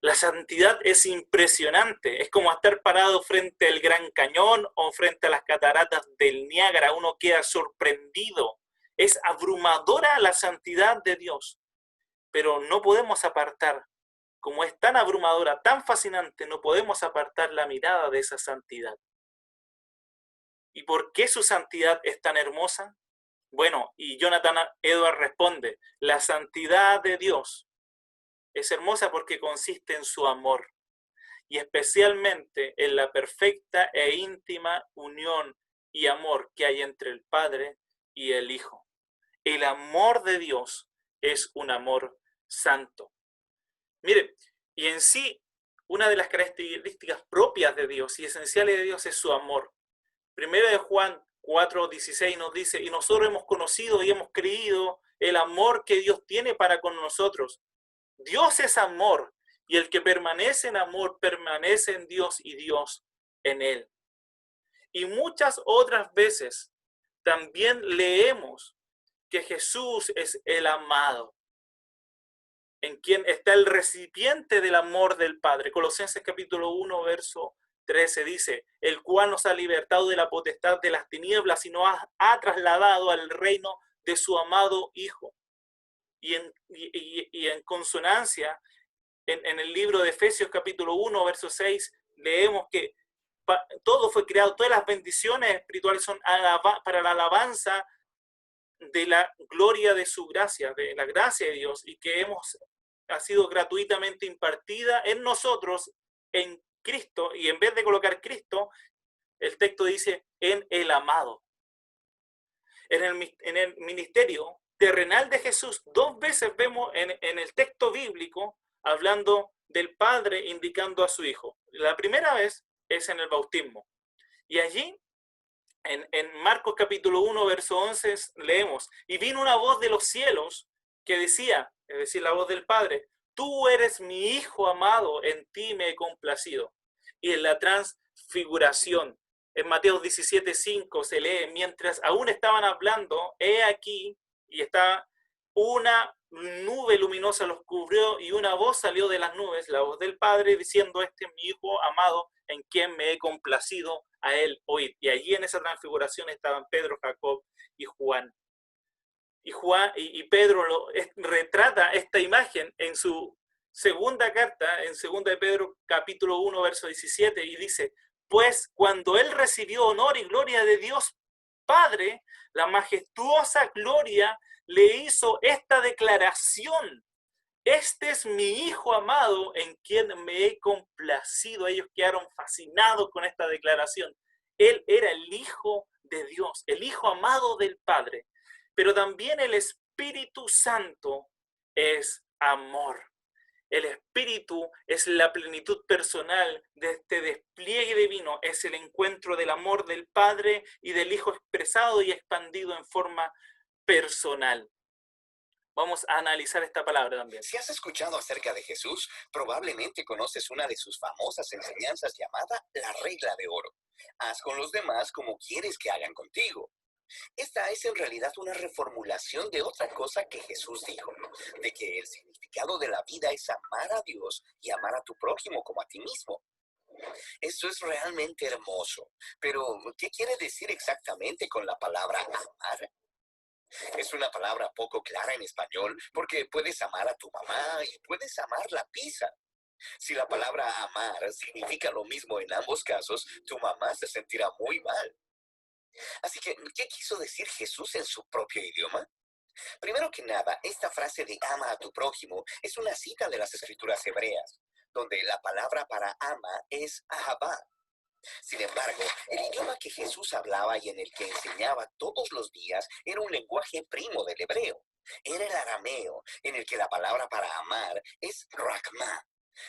La santidad es impresionante, es como estar parado frente al Gran Cañón o frente a las cataratas del Niágara, uno queda sorprendido. Es abrumadora la santidad de Dios, pero no podemos apartar, como es tan abrumadora, tan fascinante, no podemos apartar la mirada de esa santidad. ¿Y por qué su santidad es tan hermosa? Bueno, y Jonathan Edwards responde, la santidad de Dios es hermosa porque consiste en su amor, y especialmente en la perfecta e íntima unión y amor que hay entre el Padre y el Hijo. El amor de Dios es un amor santo. Mire, y en sí, una de las características propias de Dios y esenciales de Dios es su amor. Primero de Juan 4:16 nos dice, y nosotros hemos conocido y hemos creído el amor que Dios tiene para con nosotros. Dios es amor, y el que permanece en amor permanece en Dios y Dios en él. Y muchas otras veces también leemos que Jesús es el amado, en quien está el recipiente del amor del Padre. Colosenses capítulo 1, verso 13 dice, el cual nos ha libertado de la potestad de las tinieblas y nos ha trasladado al reino de su amado Hijo. Y en consonancia, en el libro de Efesios capítulo 1, verso 6, leemos que todo fue creado, todas las bendiciones espirituales son para la alabanza de la gloria de su gracia, de la gracia de Dios, y que ha sido gratuitamente impartida en nosotros, en Cristo, y en vez de colocar Cristo, el texto dice, en el amado. En el ministerio terrenal de Jesús, 2 veces vemos en el texto bíblico, hablando del Padre, indicando a su Hijo. La primera vez es en el bautismo. Y allí En Marcos capítulo 1, verso 11, leemos, y vino una voz de los cielos que decía, es decir, la voz del Padre, tú eres mi Hijo amado, en ti me he complacido. Y en la transfiguración, en Mateo 17:5 se lee, mientras aún estaban hablando, he aquí, y está una nube luminosa los cubrió y una voz salió de las nubes, la voz del Padre, diciendo, este es mi Hijo amado, en quien me he complacido, a él oír. Y allí en esa transfiguración estaban Pedro, Jacob y Juan. Y Pedro retrata esta imagen en su segunda carta, en 2 de Pedro capítulo 1, verso 17, y dice, pues cuando él recibió honor y gloria de Dios Padre, la majestuosa gloria le hizo esta declaración, este es mi Hijo amado en quien me he complacido. Ellos quedaron fascinados con esta declaración. Él era el Hijo de Dios, el Hijo amado del Padre. Pero también el Espíritu Santo es amor. El Espíritu es la plenitud personal de este despliegue divino, es el encuentro del amor del Padre y del Hijo expresado y expandido en forma personal. Vamos a analizar esta palabra también. Si has escuchado acerca de Jesús, probablemente conoces una de sus famosas enseñanzas llamada la regla de oro. Haz con los demás como quieres que hagan contigo. Esta es en realidad una reformulación de otra cosa que Jesús dijo, de que el significado de la vida es amar a Dios y amar a tu prójimo como a ti mismo. Esto es realmente hermoso, pero ¿qué quiere decir exactamente con la palabra amar? Es una palabra poco clara en español porque puedes amar a tu mamá y puedes amar la pizza. Si la palabra amar significa lo mismo en ambos casos, tu mamá se sentirá muy mal. Así que, ¿qué quiso decir Jesús en su propio idioma? Primero que nada, esta frase de ama a tu prójimo es una cita de las escrituras hebreas, donde la palabra para ama es ahabá. Sin embargo, el idioma que Jesús hablaba y en el que enseñaba todos los días era un lenguaje primo del hebreo. Era el arameo, en el que la palabra para amar es rakma.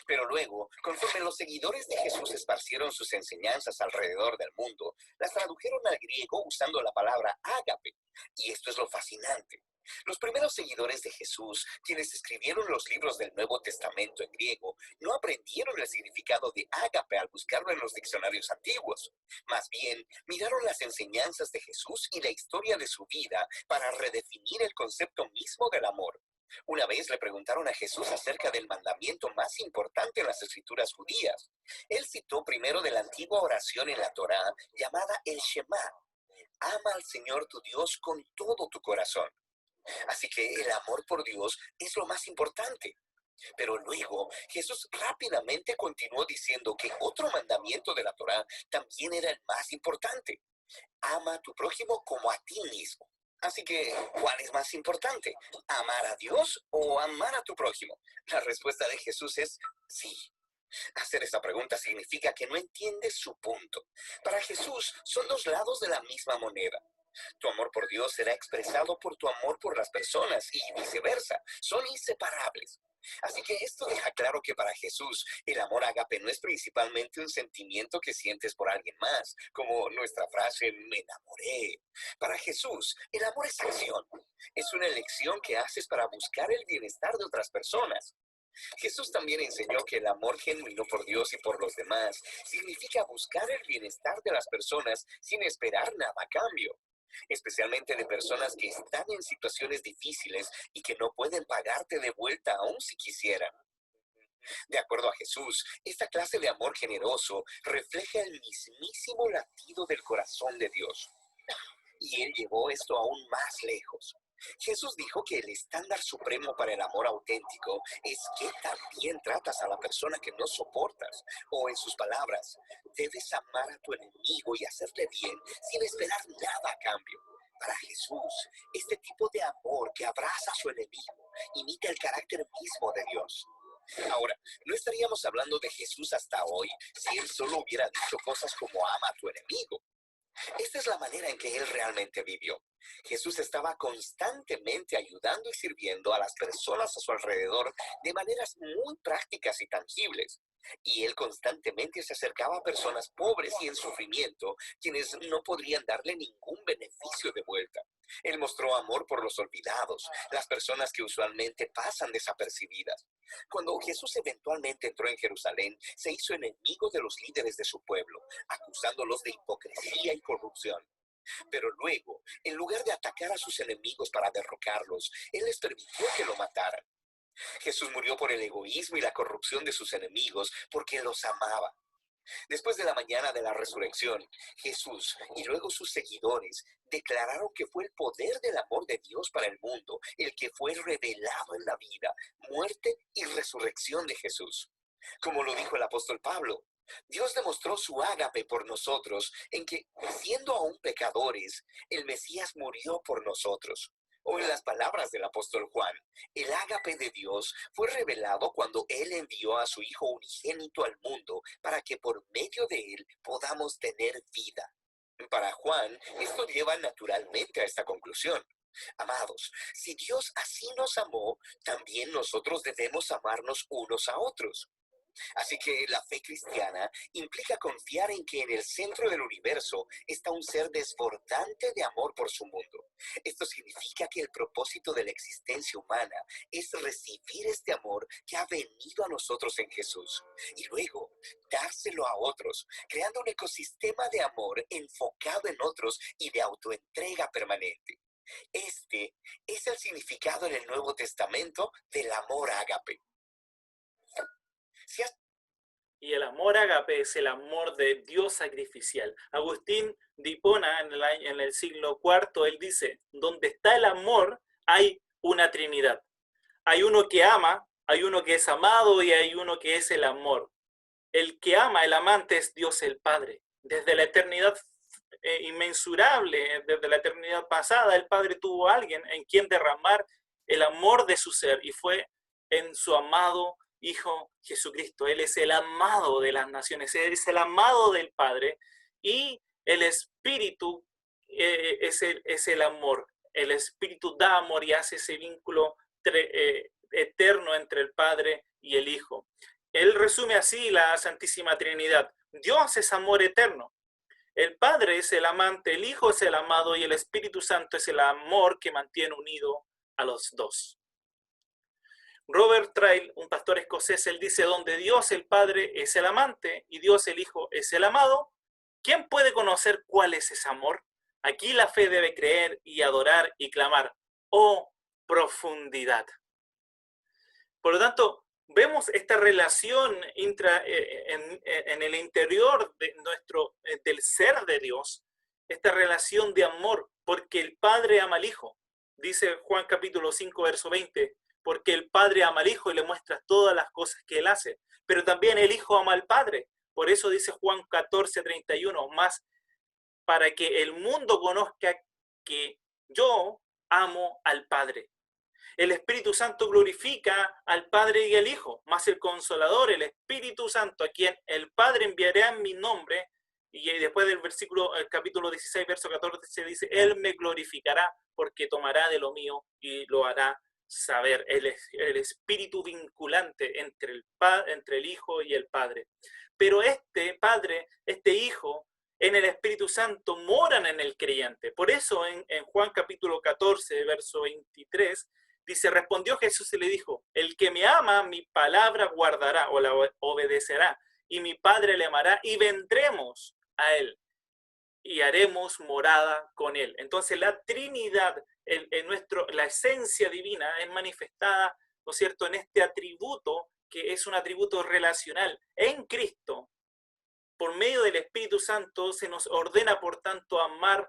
Pero luego, conforme los seguidores de Jesús esparcieron sus enseñanzas alrededor del mundo, las tradujeron al griego usando la palabra ágape. Y esto es lo fascinante. Los primeros seguidores de Jesús, quienes escribieron los libros del Nuevo Testamento en griego, no aprendieron el significado de ágape al buscarlo en los diccionarios antiguos. Más bien, miraron las enseñanzas de Jesús y la historia de su vida para redefinir el concepto mismo del amor. Una vez le preguntaron a Jesús acerca del mandamiento más importante en las escrituras judías. Él citó primero de la antigua oración en la Torá llamada el Shema. Ama al Señor tu Dios con todo tu corazón. Así que el amor por Dios es lo más importante. Pero luego Jesús rápidamente continuó diciendo que otro mandamiento de la Torá también era el más importante. Ama a tu prójimo como a ti mismo. Así que, ¿cuál es más importante? ¿Amar a Dios o amar a tu prójimo? La respuesta de Jesús es sí. Hacer esa pregunta significa que no entiendes su punto. Para Jesús son dos lados de la misma moneda. Tu amor por Dios será expresado por tu amor por las personas y viceversa. Son inseparables. Así que esto deja claro que para Jesús el amor ágape no es principalmente un sentimiento que sientes por alguien más, como nuestra frase me enamoré. Para Jesús el amor es acción. Es una elección que haces para buscar el bienestar de otras personas. Jesús también enseñó que el amor genuino por Dios y por los demás significa buscar el bienestar de las personas sin esperar nada a cambio, especialmente de personas que están en situaciones difíciles y que no pueden pagarte de vuelta aun si quisieran. De acuerdo a Jesús, esta clase de amor generoso refleja el mismísimo latido del corazón de Dios. Y Él llevó esto aún más lejos. Jesús dijo que el estándar supremo para el amor auténtico es que también tratas a la persona que no soportas. O en sus palabras, debes amar a tu enemigo y hacerle bien sin esperar nada a cambio. Para Jesús, este tipo de amor que abraza a su enemigo imita el carácter mismo de Dios. Ahora, no estaríamos hablando de Jesús hasta hoy si Él solo hubiera dicho cosas como ama a tu enemigo. Esta es la manera en que Él realmente vivió. Jesús estaba constantemente ayudando y sirviendo a las personas a su alrededor de maneras muy prácticas y tangibles. Y él constantemente se acercaba a personas pobres y en sufrimiento, quienes no podrían darle ningún beneficio de vuelta. Él mostró amor por los olvidados, las personas que usualmente pasan desapercibidas. Cuando Jesús eventualmente entró en Jerusalén, se hizo enemigo de los líderes de su pueblo, acusándolos de hipocresía y corrupción. Pero luego, en lugar de atacar a sus enemigos para derrocarlos, él les permitió que lo mataran. Jesús murió por el egoísmo y la corrupción de sus enemigos porque los amaba. Después de la mañana de la resurrección, Jesús y luego sus seguidores declararon que fue el poder del amor de Dios para el mundo el que fue revelado en la vida, muerte y resurrección de Jesús. Como lo dijo el apóstol Pablo, Dios demostró su ágape por nosotros en que, siendo aún pecadores, el Mesías murió por nosotros. O en las palabras del apóstol Juan, el ágape de Dios fue revelado cuando Él envió a su Hijo unigénito al mundo para que por medio de Él podamos tener vida. Para Juan, esto lleva naturalmente a esta conclusión. Amados, si Dios así nos amó, también nosotros debemos amarnos unos a otros. Así que la fe cristiana implica confiar en que en el centro del universo está un ser desbordante de amor por su mundo. Esto significa que el propósito de la existencia humana es recibir este amor que ha venido a nosotros en Jesús y luego dárselo a otros, creando un ecosistema de amor enfocado en otros y de autoentrega permanente. Este es el significado en el Nuevo Testamento del amor ágape. Si has Y el amor ágape es el amor de Dios sacrificial. Agustín de Hipona, en el siglo IV, él dice, donde está el amor, hay una Trinidad. Hay uno que ama, hay uno que es amado y hay uno que es el amor. El que ama, el amante, es Dios el Padre. Desde la eternidad inmensurable, desde la eternidad pasada, el Padre tuvo a alguien en quien derramar el amor de su ser y fue en su amado Hijo Jesucristo. Él es el amado de las naciones, Él es el amado del Padre y el Espíritu es el amor. El Espíritu da amor y hace ese vínculo eterno entre el Padre y el Hijo. Él resume así la Santísima Trinidad. Dios es amor eterno. El Padre es el amante, el Hijo es el amado y el Espíritu Santo es el amor que mantiene unido a los dos. Robert Trail, un pastor escocés, él dice, donde Dios el Padre es el amante y Dios el Hijo es el amado, ¿quién puede conocer cuál es ese amor? Aquí la fe debe creer y adorar y clamar, ¡oh, profundidad! Por lo tanto, vemos esta relación en el interior de del ser de Dios, esta relación de amor, porque el Padre ama al Hijo. Dice Juan capítulo 5, verso 20, porque el Padre ama al Hijo y le muestra todas las cosas que Él hace. Pero también el Hijo ama al Padre. Por eso dice Juan 14, 31, más para que el mundo conozca que yo amo al Padre. El Espíritu Santo glorifica al Padre y al Hijo, más el Consolador, el Espíritu Santo, a quien el Padre enviará en mi nombre, y después del el capítulo 16, verso 14, se dice, Él me glorificará porque tomará de lo mío y lo hará saber. El espíritu vinculante entre el Hijo y el Padre. Pero este Padre, este Hijo, en el Espíritu Santo moran en el creyente. Por eso en Juan capítulo 14, verso 23, dice, respondió Jesús y le dijo, el que me ama, mi palabra guardará o la obedecerá, y mi Padre le amará, y vendremos a él, y haremos morada con él. Entonces la Trinidad, la esencia divina es manifestada, ¿no es cierto?, en este atributo, que es un atributo relacional en Cristo. Por medio del Espíritu Santo se nos ordena, por tanto, amar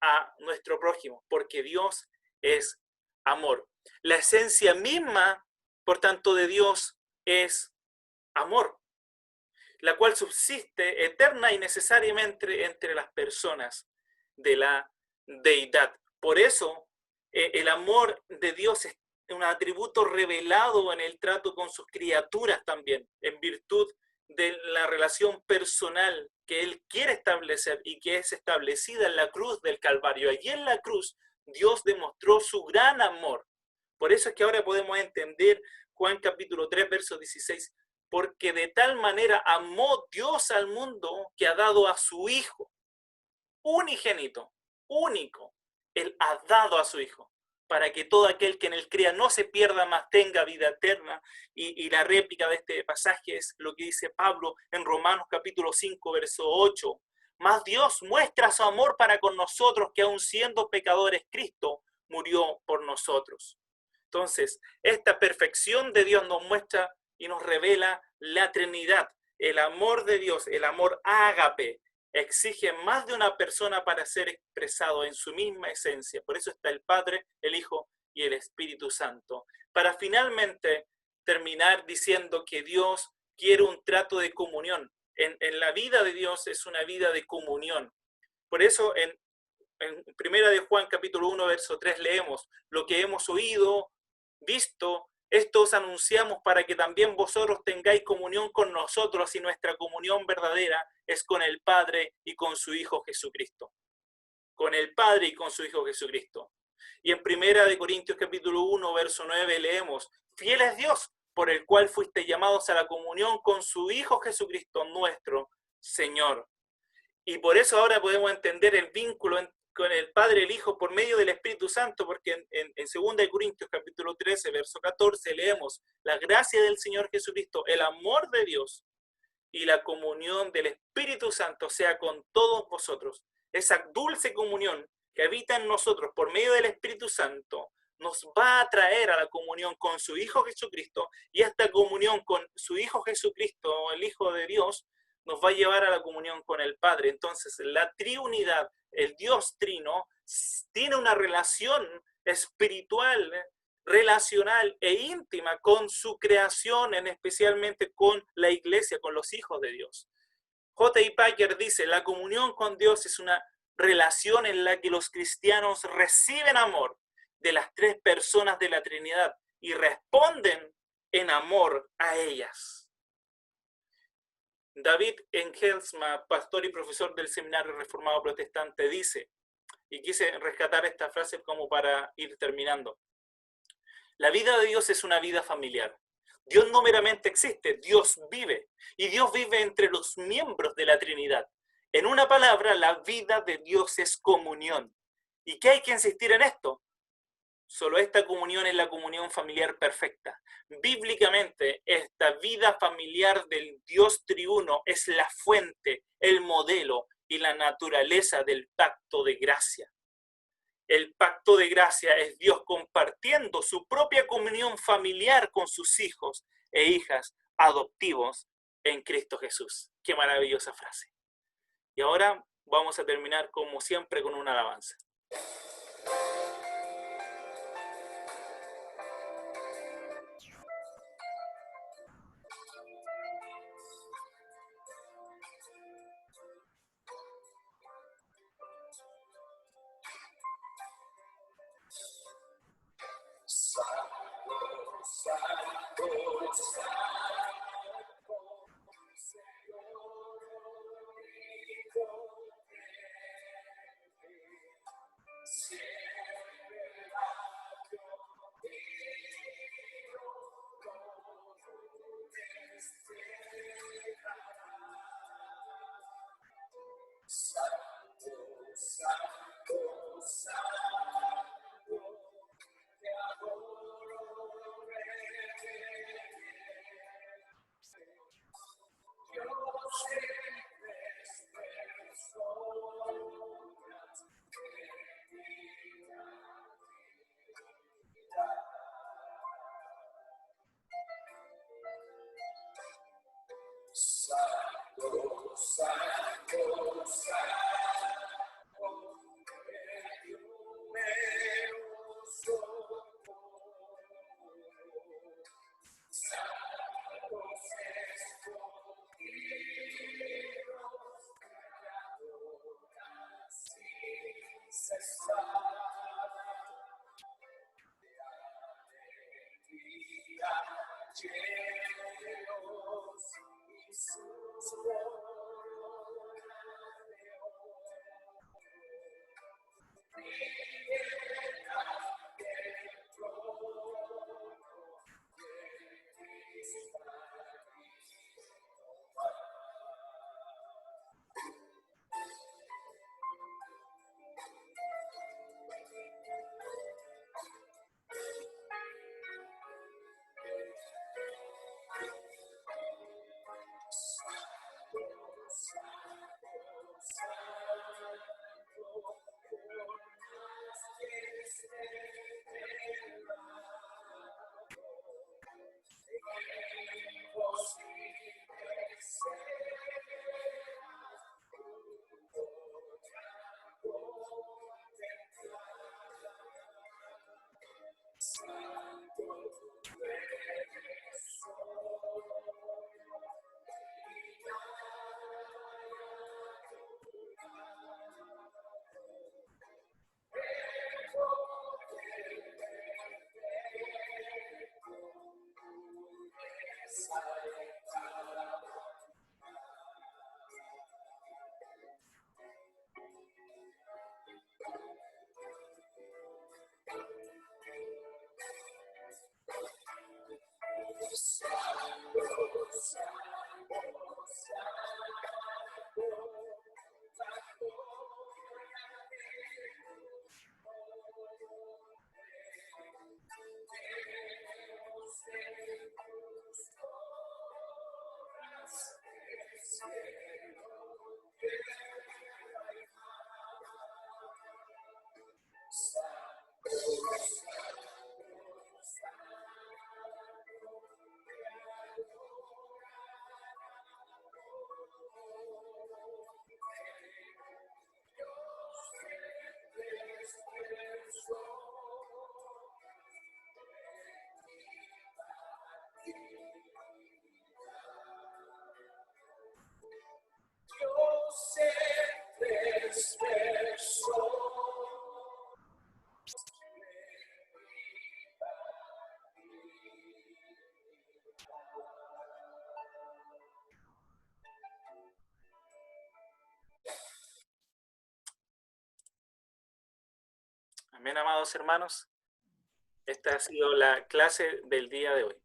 a nuestro prójimo, porque Dios es amor. La esencia misma, por tanto, de Dios es amor, la cual subsiste eterna y necesariamente entre las personas de la deidad. Por eso, el amor de Dios es un atributo revelado en el trato con sus criaturas también, en virtud de la relación personal que Él quiere establecer y que es establecida en la cruz del Calvario. Allí en la cruz, Dios demostró su gran amor. Por eso es que ahora podemos entender Juan capítulo 3, verso 16, porque de tal manera amó Dios al mundo que ha dado a su Hijo, unigénito, único. Él ha dado a su Hijo, para que todo aquel que en él crea no se pierda, mas tenga vida eterna. Y la réplica de este pasaje es lo que dice Pablo en Romanos capítulo 5, verso 8. Mas Dios muestra su amor para con nosotros, que aun siendo pecadores, Cristo murió por nosotros. Entonces, esta perfección de Dios nos muestra y nos revela la Trinidad. El amor de Dios, el amor ágape, exige más de una persona para ser expresado en su misma esencia. Por eso está el Padre, el Hijo y el Espíritu Santo. Para finalmente terminar diciendo que Dios quiere un trato de comunión. En la vida de Dios es una vida de comunión. Por eso en Primera de Juan capítulo 1, verso 3 leemos: lo que hemos oído, visto, esto os anunciamos para que también vosotros tengáis comunión con nosotros, y nuestra comunión verdadera es con el Padre y con su Hijo Jesucristo. Con el Padre y con su Hijo Jesucristo. Y en Primera de Corintios capítulo 1, verso 9 leemos: fiel es Dios, por el cual fuiste llamados a la comunión con su Hijo Jesucristo, nuestro Señor. Y por eso ahora podemos entender el vínculo con el Padre y el Hijo por medio del Espíritu Santo, porque en 2 de Corintios capítulo 13, verso 14 leemos: la gracia del Señor Jesucristo, el amor de Dios y la comunión del Espíritu Santo sea con todos vosotros. Esa dulce comunión que habita en nosotros por medio del Espíritu Santo nos va a traer a la comunión con su Hijo Jesucristo, y esta comunión con su Hijo Jesucristo, el Hijo de Dios, nos va a llevar a la comunión con el Padre. Entonces, la triunidad, el Dios trino, tiene una relación espiritual, relacional e íntima con su creación, especialmente con la iglesia, con los hijos de Dios. J.I. Packer dice: la comunión con Dios es una relación en la que los cristianos reciben amor de las tres personas de la Trinidad y responden en amor a ellas. David Engelsma, pastor y profesor del Seminario Reformado Protestante, dice, y quise rescatar esta frase como para ir terminando: la vida de Dios es una vida familiar. Dios no meramente existe, Dios vive. Y Dios vive entre los miembros de la Trinidad. En una palabra, la vida de Dios es comunión. ¿Y qué hay que insistir en esto? Solo esta comunión es la comunión familiar perfecta. Bíblicamente, esta vida familiar del Dios triuno es la fuente, el modelo y la naturaleza del pacto de gracia. El pacto de gracia es Dios compartiendo su propia comunión familiar con sus hijos e hijas adoptivos en Cristo Jesús. Qué maravillosa frase. Y ahora vamos a terminar, como siempre, con una alabanza. Amén, amados hermanos. Esta ha sido la clase del día de hoy.